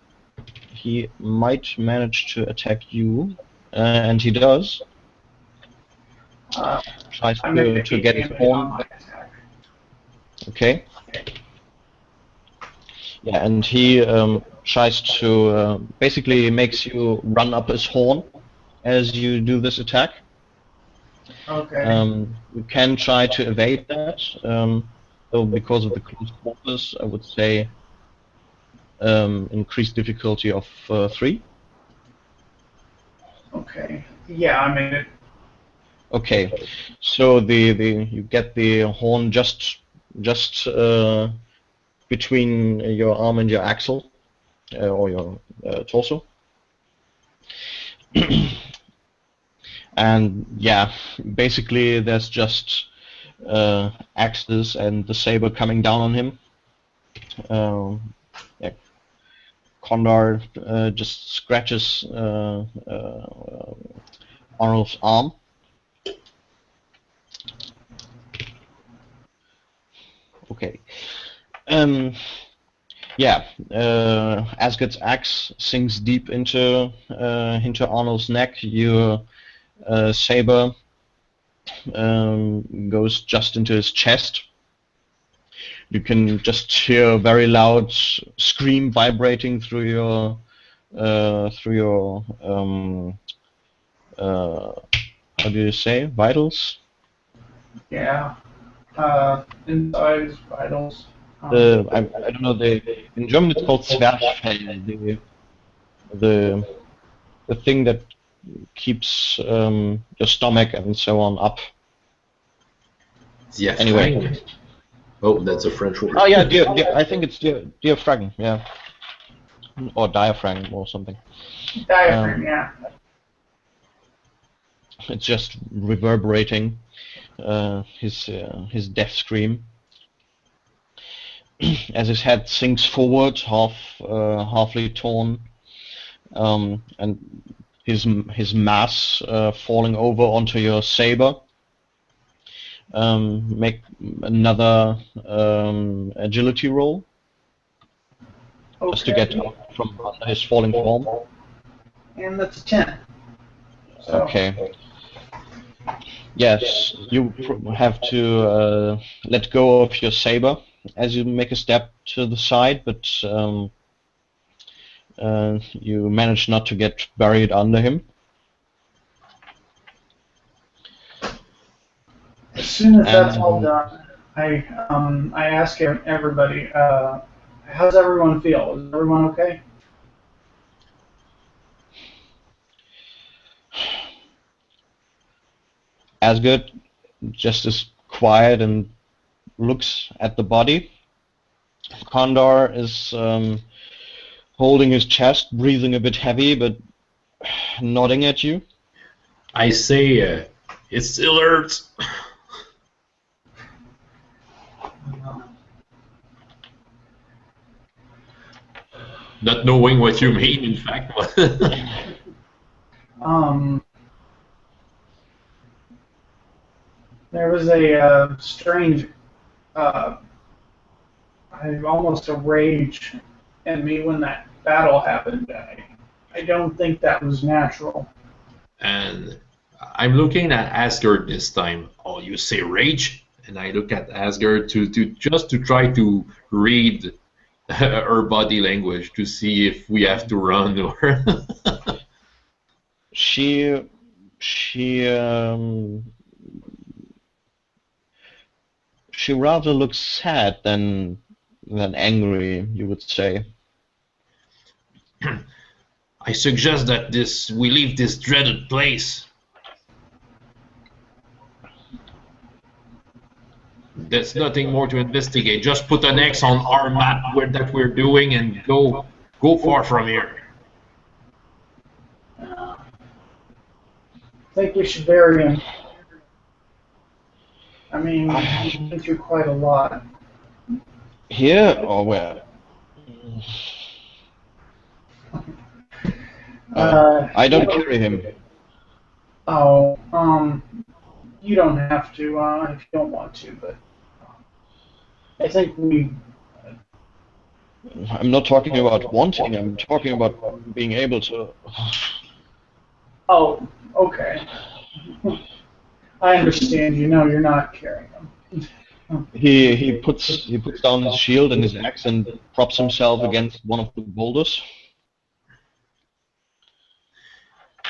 he might manage to attack you, and he does. Tries to get his horn. Okay. Yeah, and he tries to basically makes you run up his horn as you do this attack. Okay. You can try to evade that, though because of the close quarters, I would say increased difficulty of 3. Okay. Yeah, I made it. Okay, so the you get the horn just between your arm and your axle or your torso, and yeah, basically there's just axes and the saber coming down on him. Yeah, Condor just scratches Arnold's arm. Okay. Yeah. Asgard's axe sinks deep into Arnold's neck. Your saber goes just into his chest. You can just hear a very loud scream vibrating through your how do you say, vitals? Yeah. Insides, vitals. I don't know. In German it's called Zwerchfell. The thing that keeps your stomach and so on up. Yes. Anyway. Oh, that's a French word. Oh yeah, I think it's diaphragm, yeah, or diaphragm or something. Diaphragm, yeah. It's just reverberating his death scream as his head sinks forward, halfly torn, and his mass falling over onto your saber. Make another agility roll, Okay. just to get out from under his falling form. And that's a 10. So. Okay. Yes, you have to let go of your saber as you make a step to the side, but you manage not to get buried under him. As soon as that's all done, I ask everybody, how's everyone feel? Is everyone okay? Asgard just is quiet and looks at the body. Condor is holding his chest, breathing a bit heavy, but nodding at you. I say it still hurts. Not knowing what you mean, in fact. There was a strange, almost a rage in me when that battle happened. I don't think that was natural. And I'm looking at Asgard this time. Oh, you say rage? And I look at Asgard to try to read her body language to see if we have to run or. She rather looks sad than angry, you would say. I suggest that we leave this dreaded place. There's nothing more to investigate. Just put an X on our map that we're doing and go far from here. I think we should bury him. I mean, he's been through quite a lot. Here or where? I don't carry him. Oh, you don't have to if you don't want to, but I think we. I'm not talking about wanting, I'm talking about being able to. Oh, okay. I understand. You know, you're not carrying them. He puts down his shield and his axe and props himself against one of the boulders.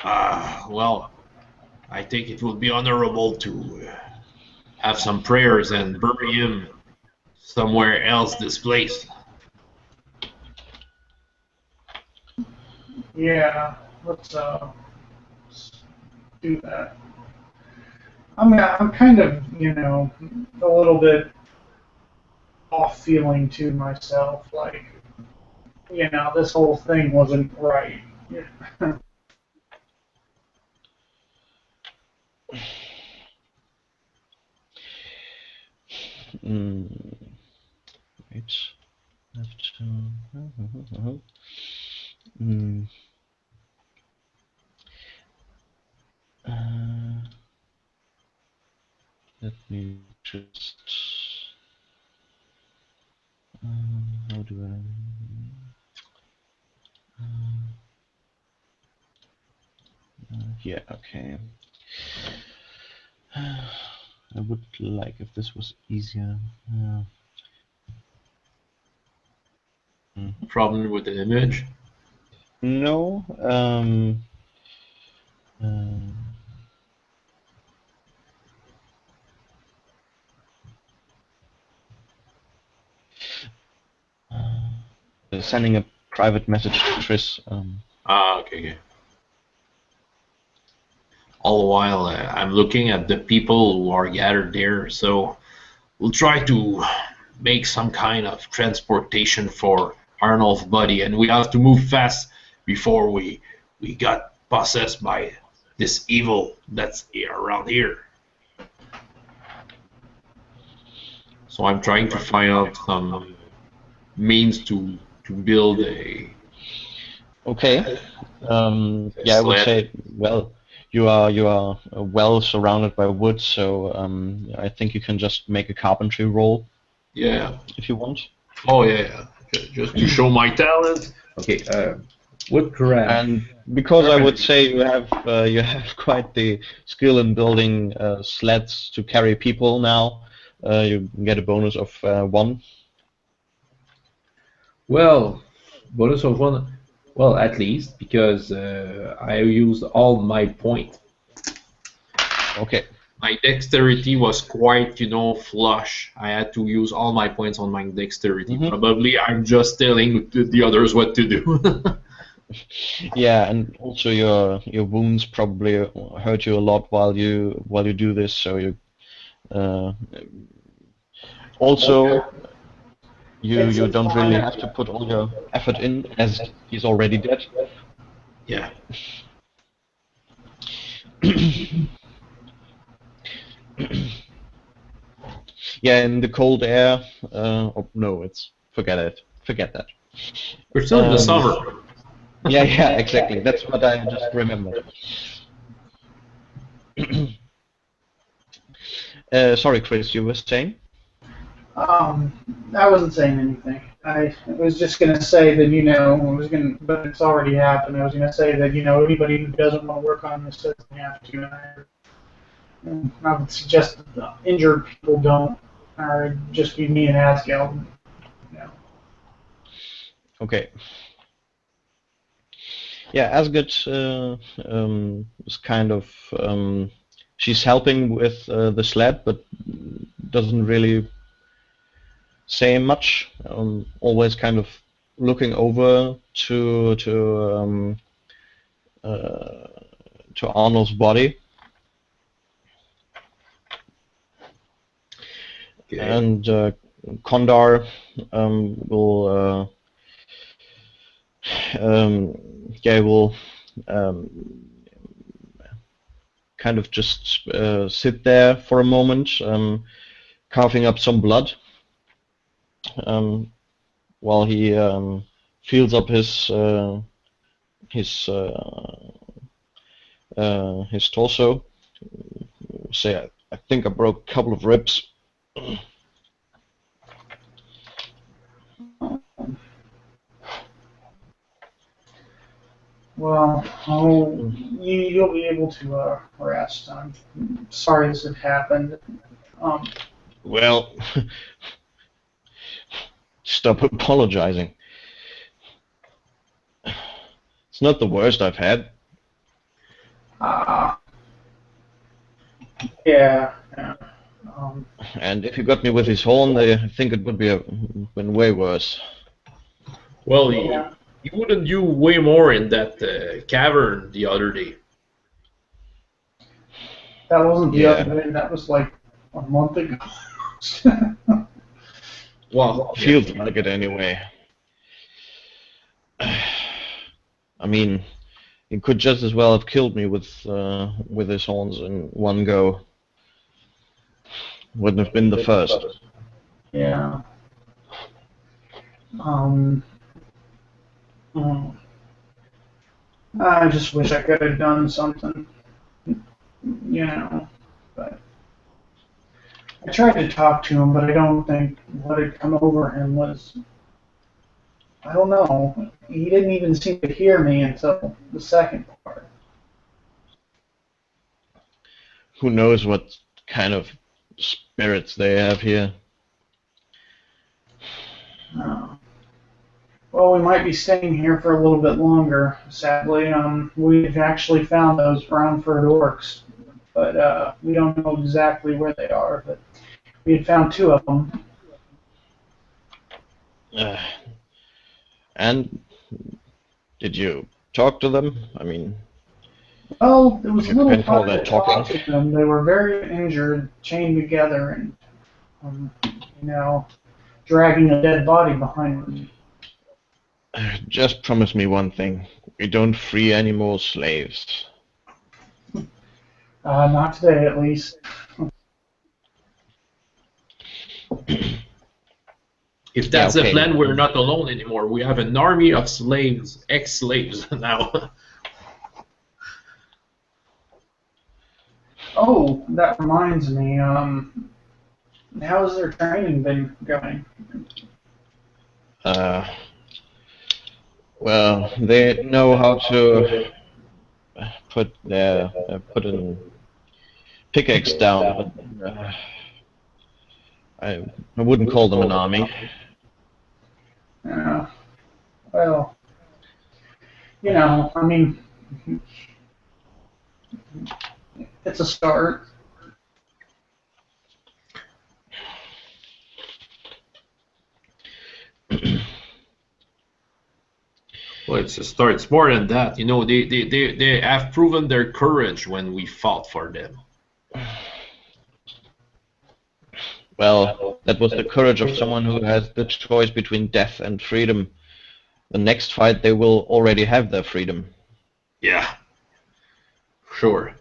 Well, I think it would be honorable to have some prayers and bury him somewhere else displaced. Yeah, let's do that. I'm kind of, a little bit off feeling to myself, like, this whole thing wasn't right. Right. Left. Mm. Let me just. How do I? Yeah. Okay. I would like if this was easier. Problem with the image? No. Sending a private message to Chris. Okay. All the while, I'm looking at the people who are gathered there, so we'll try to make some kind of transportation for Arnold's body, and we have to move fast before we got possessed by this evil that's around here. So I'm trying to find out some means to build a. Okay. Yeah, I would say, well, you are well surrounded by wood, so I think you can just make a carpentry roll. Yeah. If you want. Oh yeah. Just to show my talent. Okay. Woodcraft. And because I would say you have quite the skill in building sleds to carry people now, you get a bonus of 1. Well, bonus of 1. Well, at least because I used all my point. Okay. My dexterity was quite, flush. I had to use all my points on my dexterity. Probably I'm just telling the others what to do. Yeah, and also your wounds probably hurt you a lot while you do this. So you also you don't really have to put all your effort in, as he's already dead. Yeah. Yeah, in the cold air. Oh, no, forget that. We're still in the summer. Yeah, exactly. That's what I just remembered. Sorry, Chris, you were saying? I wasn't saying anything. I was just going to say that, but it's already happened. I was going to say that, anybody who doesn't want to work on this doesn't have to. And I would suggest that the injured people don't, or just be me and Asgeld. Okay. Yeah, Asgard is kind of she's helping with the sled, but doesn't really say much. Always kind of looking over to Arnold's body, Okay. and Kondar will. Will kind of just sit there for a moment, coughing up some blood, while he feels up his torso. Say, I think I broke a couple of ribs. Well, you'll be able to rest. I'm sorry this had happened. Well, stop apologizing. It's not the worst I've had. Yeah. And if you got me with his horn, I think it would been way worse. Well, you wouldn't do way more in that cavern the other day. That wasn't the Yeah. other day. That was like a month ago. Well, Feels like it anyway. I mean, he could just as well have killed me with his horns in one go. Wouldn't have been the first. Yeah. Oh. I just wish I could have done something, but I tried to talk to him, but I don't think what had come over him was, I don't know, he didn't even seem to hear me until the second part. Who knows what kind of spirits they have here? Well, we might be staying here for a little bit longer, sadly. We've actually found those Brownford orcs, but we don't know exactly where they are, but we had found 2 of them. And did you talk to them? I mean, Well, it was if a you little can call hard that to talk talking. to them. They were very injured, chained together, and dragging a dead body behind them. Just promise me one thing. We don't free any more slaves. Not today, at least. if that's Yeah, the okay. plan, we're not alone anymore. We have an army of slaves, ex-slaves now. Oh, that reminds me. How's their training been going? Well, they know how to put an pickaxe down, but I wouldn't call them an army. Yeah. Well, I mean, it's a start. Well, it's a start. It's more than that. They have proven their courage when we fought for them. Well, that was the courage of someone who has the choice between death and freedom. The next fight, they will already have their freedom. Yeah. Sure.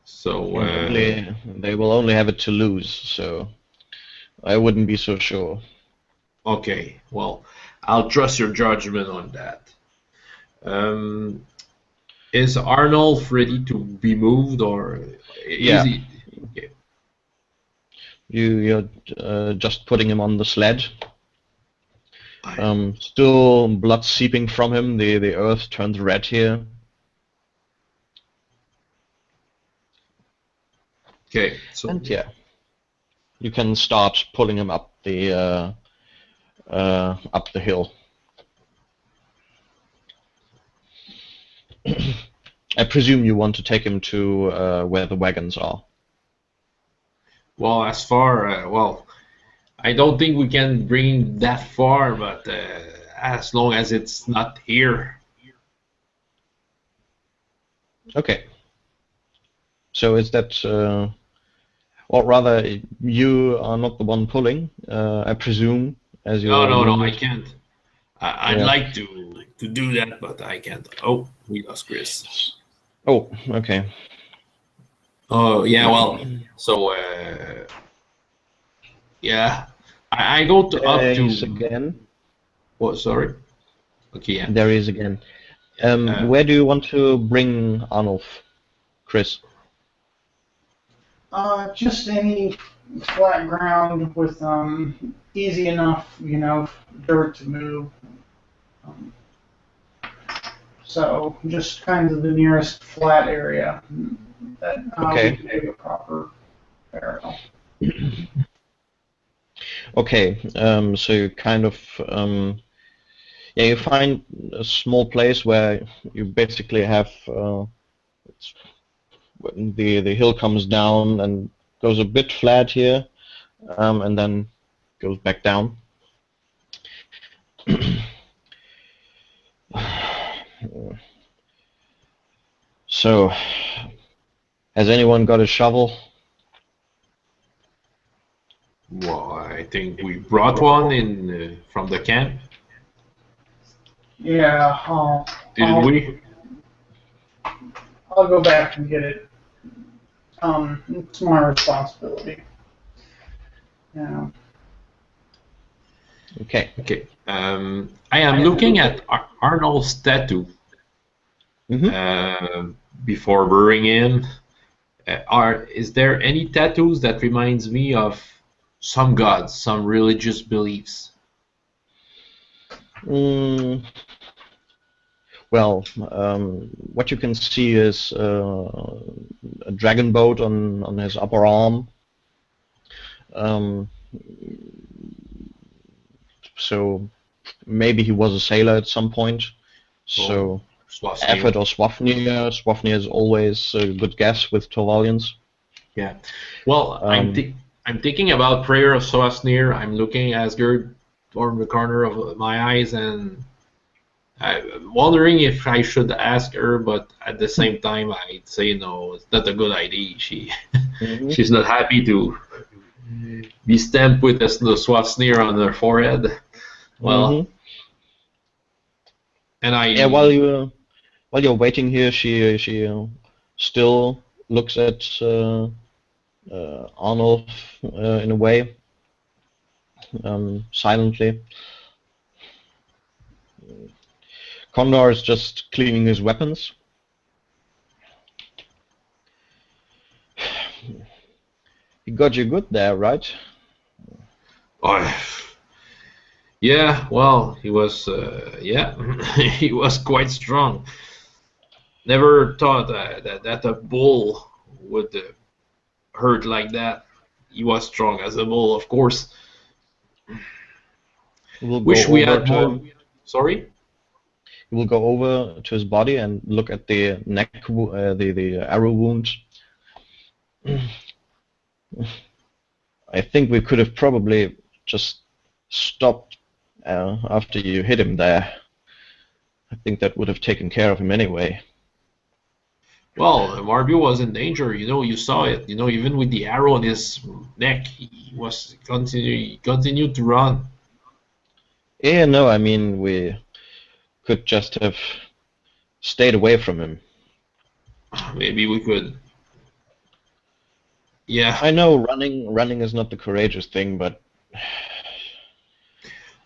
So, They will only have it to lose, so I wouldn't be so sure. okay. Well, I'll trust your judgment on that. Is Arnold ready to be moved, or Yeah. is he? Okay. You're just putting him on the sled. Still blood seeping from him. The earth turns red here. Okay. So, And yeah, you can start pulling him up the hill. I presume you want to take him to where the wagons are. well, I don't think we can bring that far, but as long as it's not here. Okay. So is that, or rather, you are not the one pulling, I presume, as you're No, I wounded. can't. I'd Yeah. like to do that, but I can't. Oh, we lost Chris. Oh, okay. Oh, yeah, well, so, yeah. I go to up There to... is again. What, sorry? Okay, yeah. There is again. Where do you want to bring Arnulf, Chris? Just any flat ground with easy enough, dirt to move. So just kind of the nearest flat area that Okay. we can do a proper burial. Okay, so you kind of, you find a small place where you basically have the hill comes down and goes a bit flat here, and then goes back down. So, has anyone got a shovel? Well, I think we brought one in from the camp, Yeah, didn't we? I'll go back and get it. It's my responsibility. Yeah. Okay. Okay. I am looking at Arnold's tattoo before burying him. Is there any tattoos that reminds me of some gods, some religious beliefs? Well, what you can see is a dragon boat on his upper arm. So maybe he was a sailor at some point. So Effort or Swafnir. Swafnir is always a good guess with Torvalians. Yeah. Well, I'm thinking about Prayer of Swafnir. I'm looking at Asgard from the corner of my eyes, and I'm wondering if I should ask her, but at the same time, I'd say no, it's not a good idea. She's not happy to be stamped with the Swafnir on her forehead. Well, and yeah. While you're waiting here, she still looks at Arnold in a way, silently. Condor is just cleaning his weapons. He got you good there, right? Oh, yeah. Well, he was. Yeah, he was quite strong. Never thought that a bull would hurt like that. He was strong as a bull, of course. Wish we had more. Sorry. You will go over to his body and look at the neck, the arrow wound. I think we could have probably just stopped after you hit him there. I think that would have taken care of him anyway. Well, Marbu was in danger. You saw it. Even with the arrow in his neck, he continued to run. Yeah, no, I mean we could just have stayed away from him. Maybe we could. Yeah. I know running is not the courageous thing, but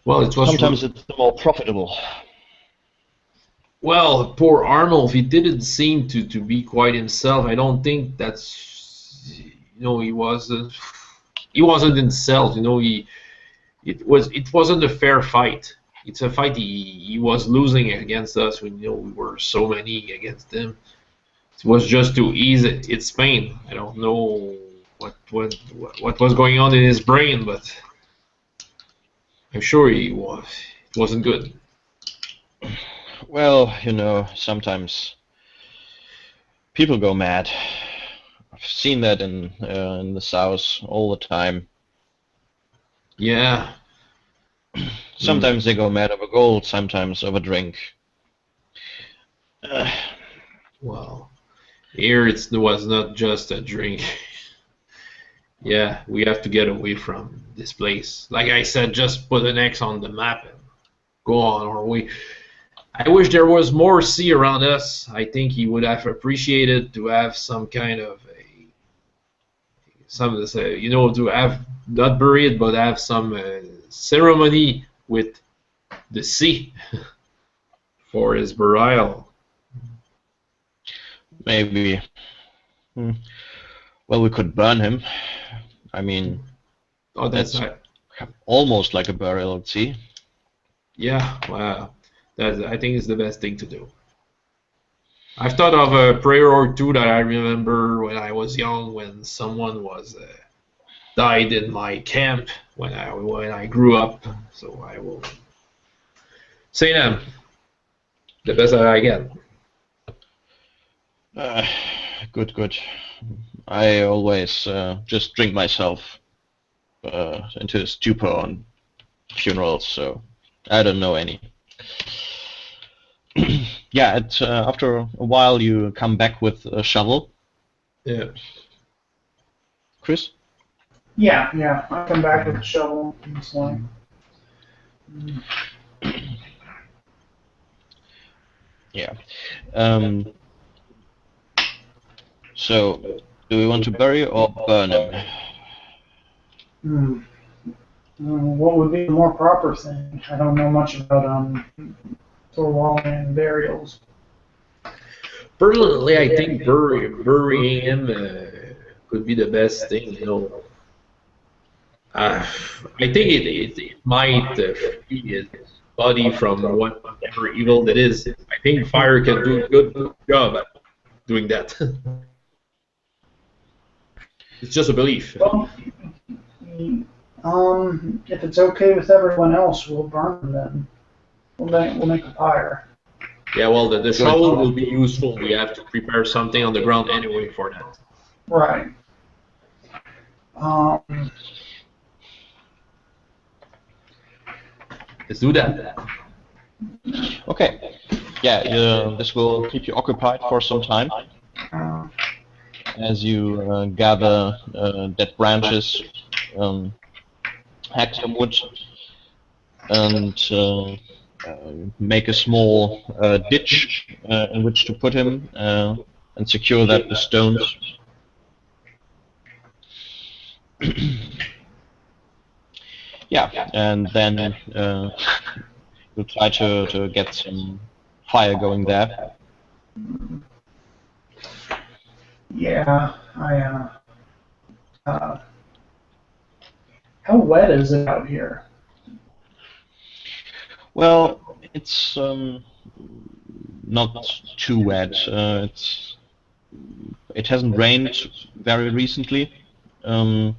well, it was sometimes it's more profitable. Well, poor Arnold, he didn't seem to be quite himself. I don't think that's he wasn't himself. It wasn't a fair fight. It's a fight he was losing against us when we were so many against him. It was just to ease its pain. I don't know what was going on in his brain, but I'm sure it wasn't good. Well, sometimes people go mad. I've seen that in the South all the time. Yeah. Sometimes they go mad over gold, sometimes over drink. Well, here it was not just a drink. Yeah, we have to get away from this place. Like I said, just put an X on the map and go on our way. I wish there was more sea around us. I think he would have appreciated to have some kind of to have not buried, but have some ceremony with the sea for his burial. Maybe. Well, we could burn him. I mean, that's almost like a burial at sea. Yeah, wow. I think is the best thing to do. I've thought of a prayer or two that I remember when I was young, when someone was died in my camp when I grew up. So I will say them the best that I can. Good. I always just drink myself into a stupor on funerals, so I don't know any. yeah, after a while you come back with a shovel. Yeah. Chris? Yeah, yeah. I come back with a shovel and sling. Yeah. So, do we want to bury or burn him? What would be the more proper thing? I don't know much about Thorwallian burials. Personally, I think burying him could be the best thing. I think it might free his body from whatever evil that is. I think fire can do a good job at doing that. It's just a belief. Well, if it's okay with everyone else, we'll burn them then. We'll make a fire. Yeah, well, the shovel will be useful. We have to prepare something on the ground anyway for that. Right. Let's do that. Okay. Yeah, this will keep you occupied for some time as you gather dead branches, hack some wood, and make a small ditch in which to put him and secure that with stones. Yeah, and then you'll try to get some fire going there. Yeah, how wet is it out here? Well, it's not too wet. It hasn't rained very recently, and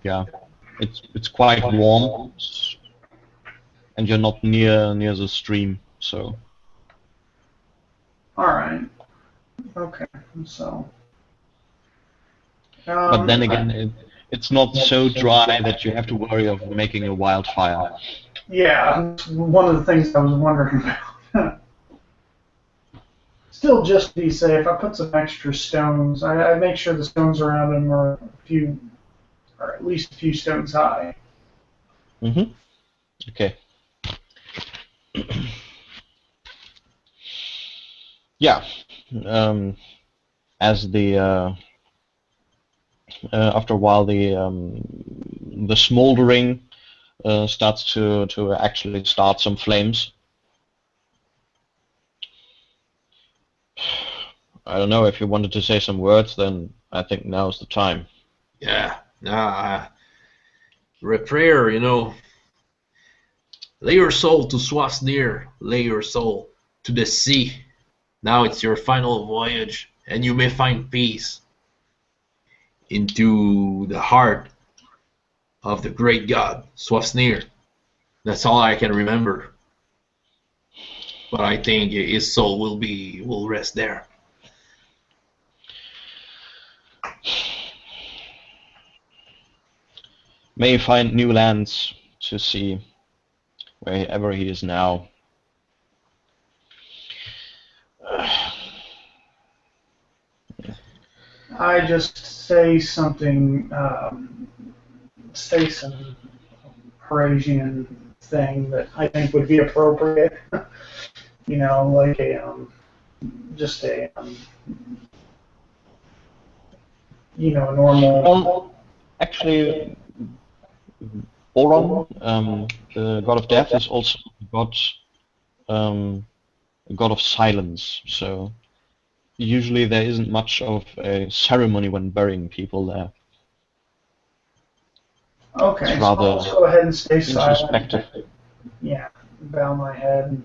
yeah, it's quite warm, and you're not near the stream, so. All right. Okay. So. But then again, it's not so dry that you have to worry of making a wildfire. Yeah, one of the things I was wondering about. Still, just to be safe, I put some extra stones. I make sure the stones around them are at least a few stones high. Mm-hmm. Okay. Yeah. As the after a while, the smoldering starts to actually start some flames. I don't know if you wanted to say some words, then I think now's the time. Yeah. Prayer, lay your soul to Swafnir, lay your soul to the sea. Now it's your final voyage, and you may find peace into the heart of the great god, Swafnir. That's all I can remember. But I think his soul will rest there. May he find new lands to see wherever he is now. I just say something, say some Parisian thing that I think would be appropriate. Like a normal. Well, actually, Oron, the god of death, is also a god of silence. So usually there isn't much of a ceremony when burying people there. Okay, It's so rather I'll just go ahead and stay silent. introspective. Yeah, bow my head.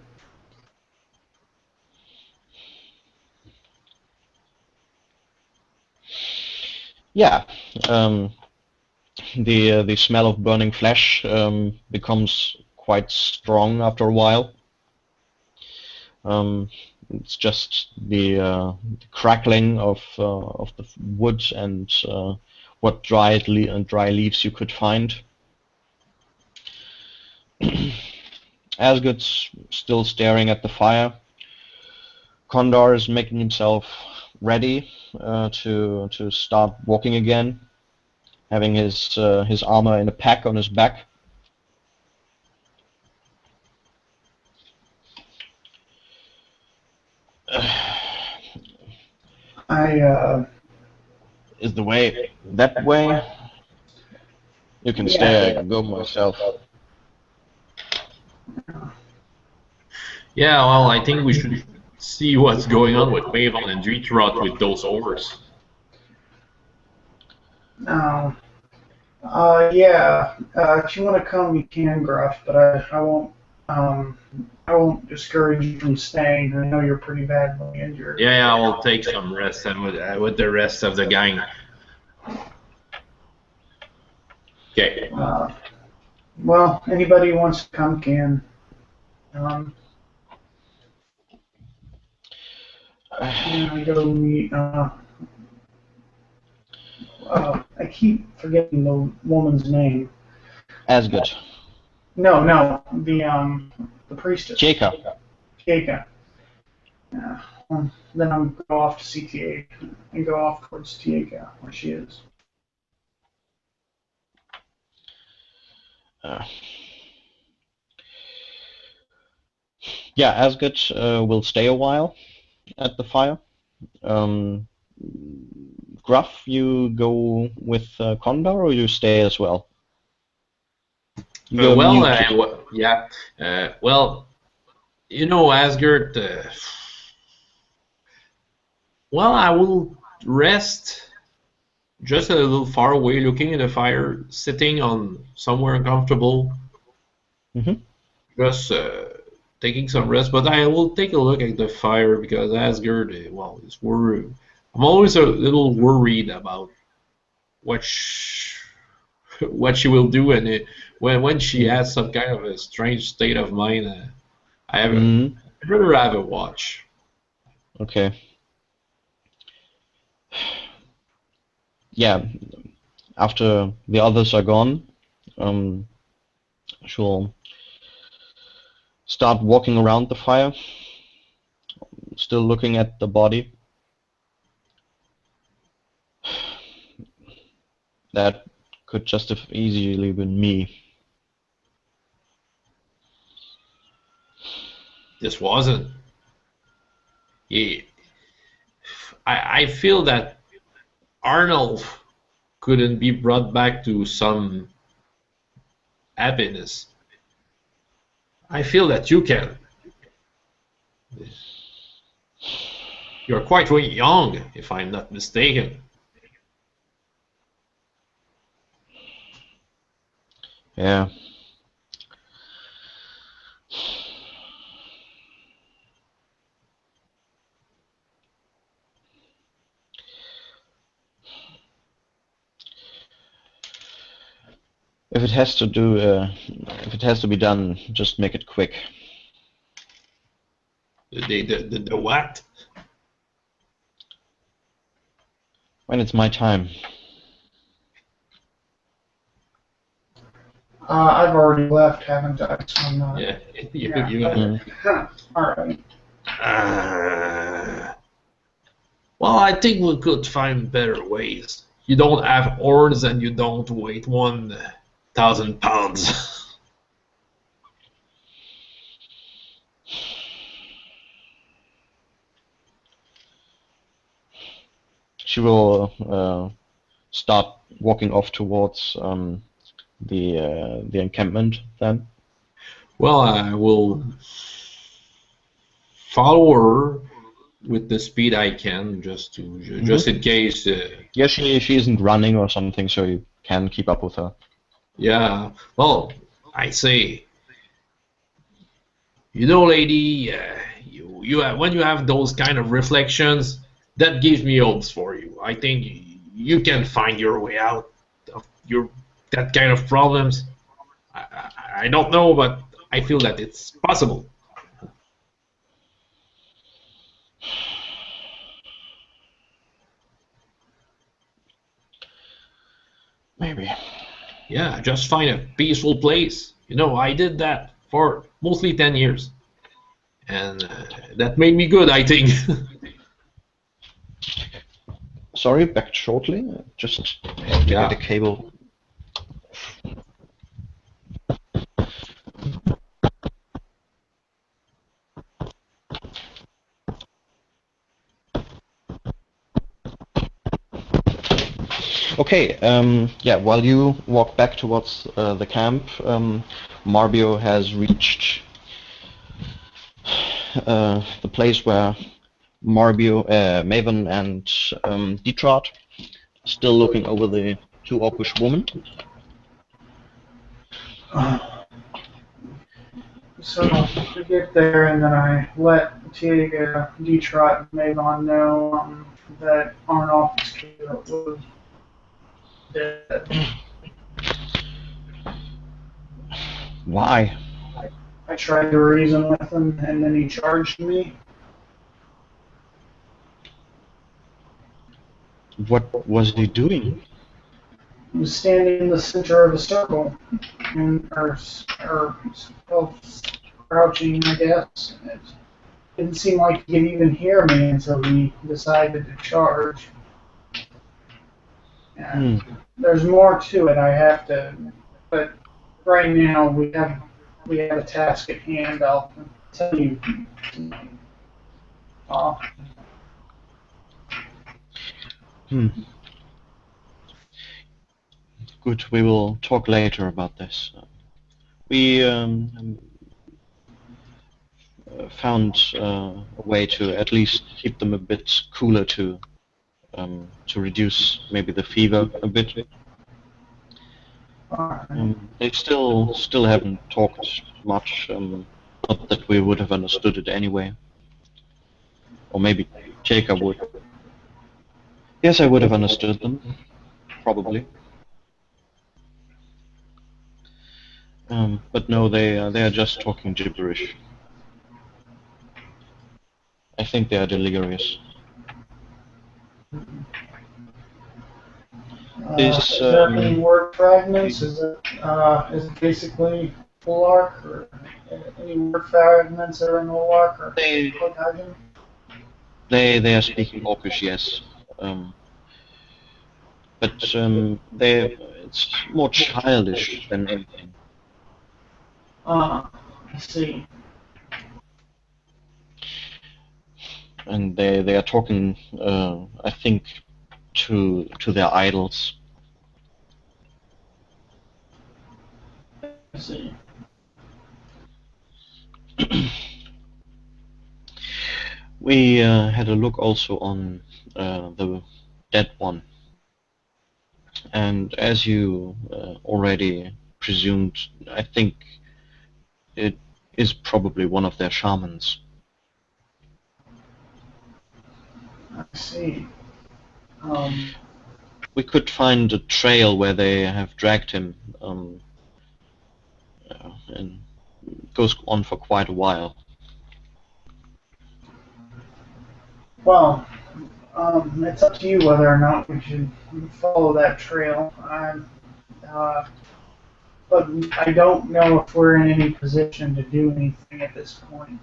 Yeah, the smell of burning flesh becomes quite strong after a while. It's just the crackling of the wood and what dry leaves you could find. Asgard's still staring at the fire. Condor is making himself ready to start walking again, having his armor in a pack on his back. Is the way that way? You can stay. I can go myself. Yeah, well, I think we should see what's going on with Mavon and Dreetrot with those ores. No. Yeah. If you want to come, you can, Gruff. But I won't. I won't discourage you from staying. I know you're pretty badly injured. Yeah, I will take some rest and with the rest of the gang. Okay. Well, anybody who wants to come can. I go meet. I keep forgetting the woman's name. Asgard. No, the priestess. Jacob. Jacob. Yeah. Then I'll go off to CTA and go off towards Tieka, where she is. Yeah, Asgard will stay a while at the fire. Gruff, you go with Condor, or you stay as well? Yeah. Well, you know, Asgard. Well, I will rest just a little far away, looking at the fire, sitting on somewhere uncomfortable. Just taking some rest. But I will take a look at the fire because Asgard, well, is worried. I'm always a little worried about what she will do, and when she has some kind of a strange state of mind, I'd rather have a watch. Okay. Yeah, after the others are gone, she'll start walking around the fire, still looking at the body. That could just have easily been me. This wasn't. Yeah. I feel that Arnold couldn't be brought back to some happiness. I feel that you can. You're quite young, if I'm not mistaken. Yeah. If it has to be done, just make it quick. The what? When it's my time. I've already left, haven't I? So I'm not. Yeah, All right. Well, I think we could find better ways. You don't have horns and you don't weigh 1,000 pounds. She will start walking off towards the encampment then. Well, I will follow her with the speed I can, just in case. Yeah, she isn't running or something, so you can keep up with her. Yeah. Well, I say, you know, lady, when you have those kind of reflections, that gives me hopes for you. I think you can find your way out of that kind of problems. I don't know, but I feel that it's possible. Maybe. Yeah, just find a peaceful place. You know, I did that for mostly 10 years. And that made me good, I think. Sorry, back shortly. Just have to get a cable. Okay, yeah, while you walk back towards the camp, Marbio has reached the place where Marbio, Maven, and Detrot still looking over the two orcish women. So we get there, and then I let Detrot and Maven know that Arnold's kid was dead. Why? I tried to reason with him, and then he charged me. What was he doing? He was standing in the center of a circle, or crouching, I guess. It didn't seem like he could even hear me until he decided to charge. And there's more to it. But right now we have a task at hand. I'll tell you. Good, we will talk later about this. We found a way to at least keep them a bit cooler to reduce maybe the fever a bit. They still haven't talked much. Not that we would have understood it anyway. Or maybe Jacob would. Yes, I would have understood them, probably. But no, they are just talking gibberish. I think they are delirious. Is there any word fragments? Is it basically full arc, or any word fragments that are in the arc? Or they are speaking Orcish, yes. But it's more childish than anything. I see. And they are talking, I think, to their idols. I see. We had a look also on the dead one. And as you already presumed, I think it is probably one of their shamans. I see. We could find a trail where they have dragged him, and it goes on for quite a while. Well, it's up to you whether or not we should follow that trail. But I don't know if we're in any position to do anything at this point.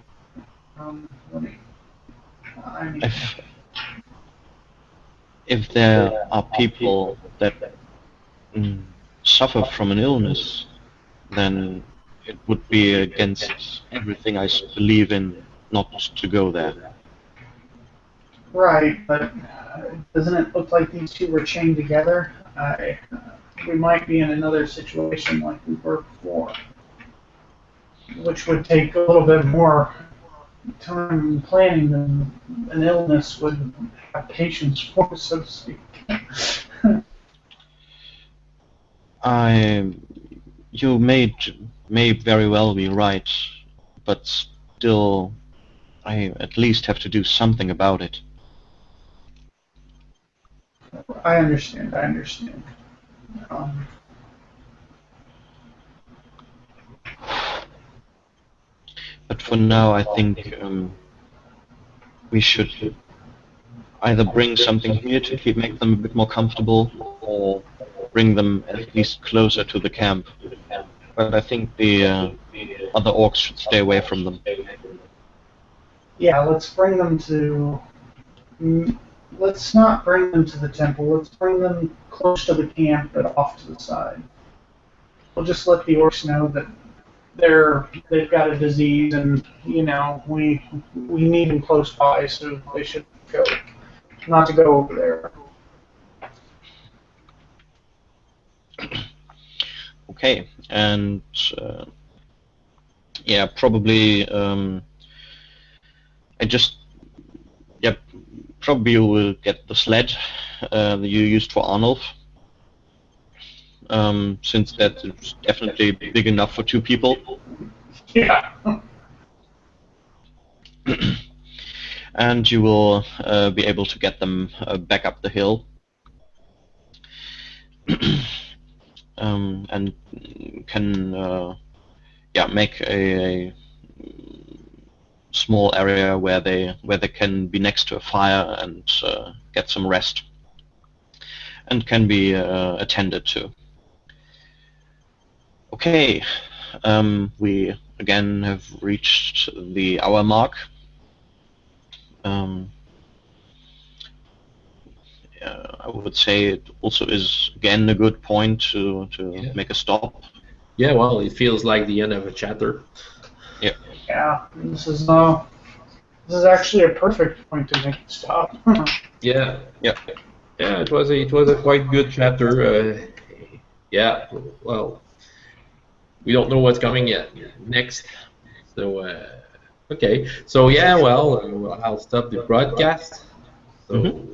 If there are people that suffer from an illness, then it would be against everything I believe in not to go there. Right, but doesn't it look like these two were chained together? We might be in another situation like we were before, which would take a little bit more time and planning than an illness would have patience for, so to speak. You may very well be right, but still, I at least have to do something about it. I understand. But for now, I think we should either bring something here to make them a bit more comfortable, or bring them at least closer to the camp. But I think the other orcs should stay away from them. Yeah, let's bring them to. Let's not bring them to the temple. Let's bring them close to the camp, but off to the side. We'll just let the orcs know that they've got a disease, and we need them close by, so they should go, not to go over there. Okay, and yeah, probably probably you will get the sled that you used for Arnulf, since that is definitely big enough for 2 people. Yeah. And you will be able to get them back up the hill. And can make a small area where they can be next to a fire and get some rest, and can be attended to. Okay, we again have reached the hour mark. I would say it also is again a good point to make a stop. Yeah, well, it feels like the end of a chapter. Yeah. Yeah, this is actually a perfect point to make it stop. Yeah. Yeah. Yeah, it was a quite good chapter. Yeah, well, we don't know what's coming yet next. So okay. So yeah, well, I'll stop the broadcast. So.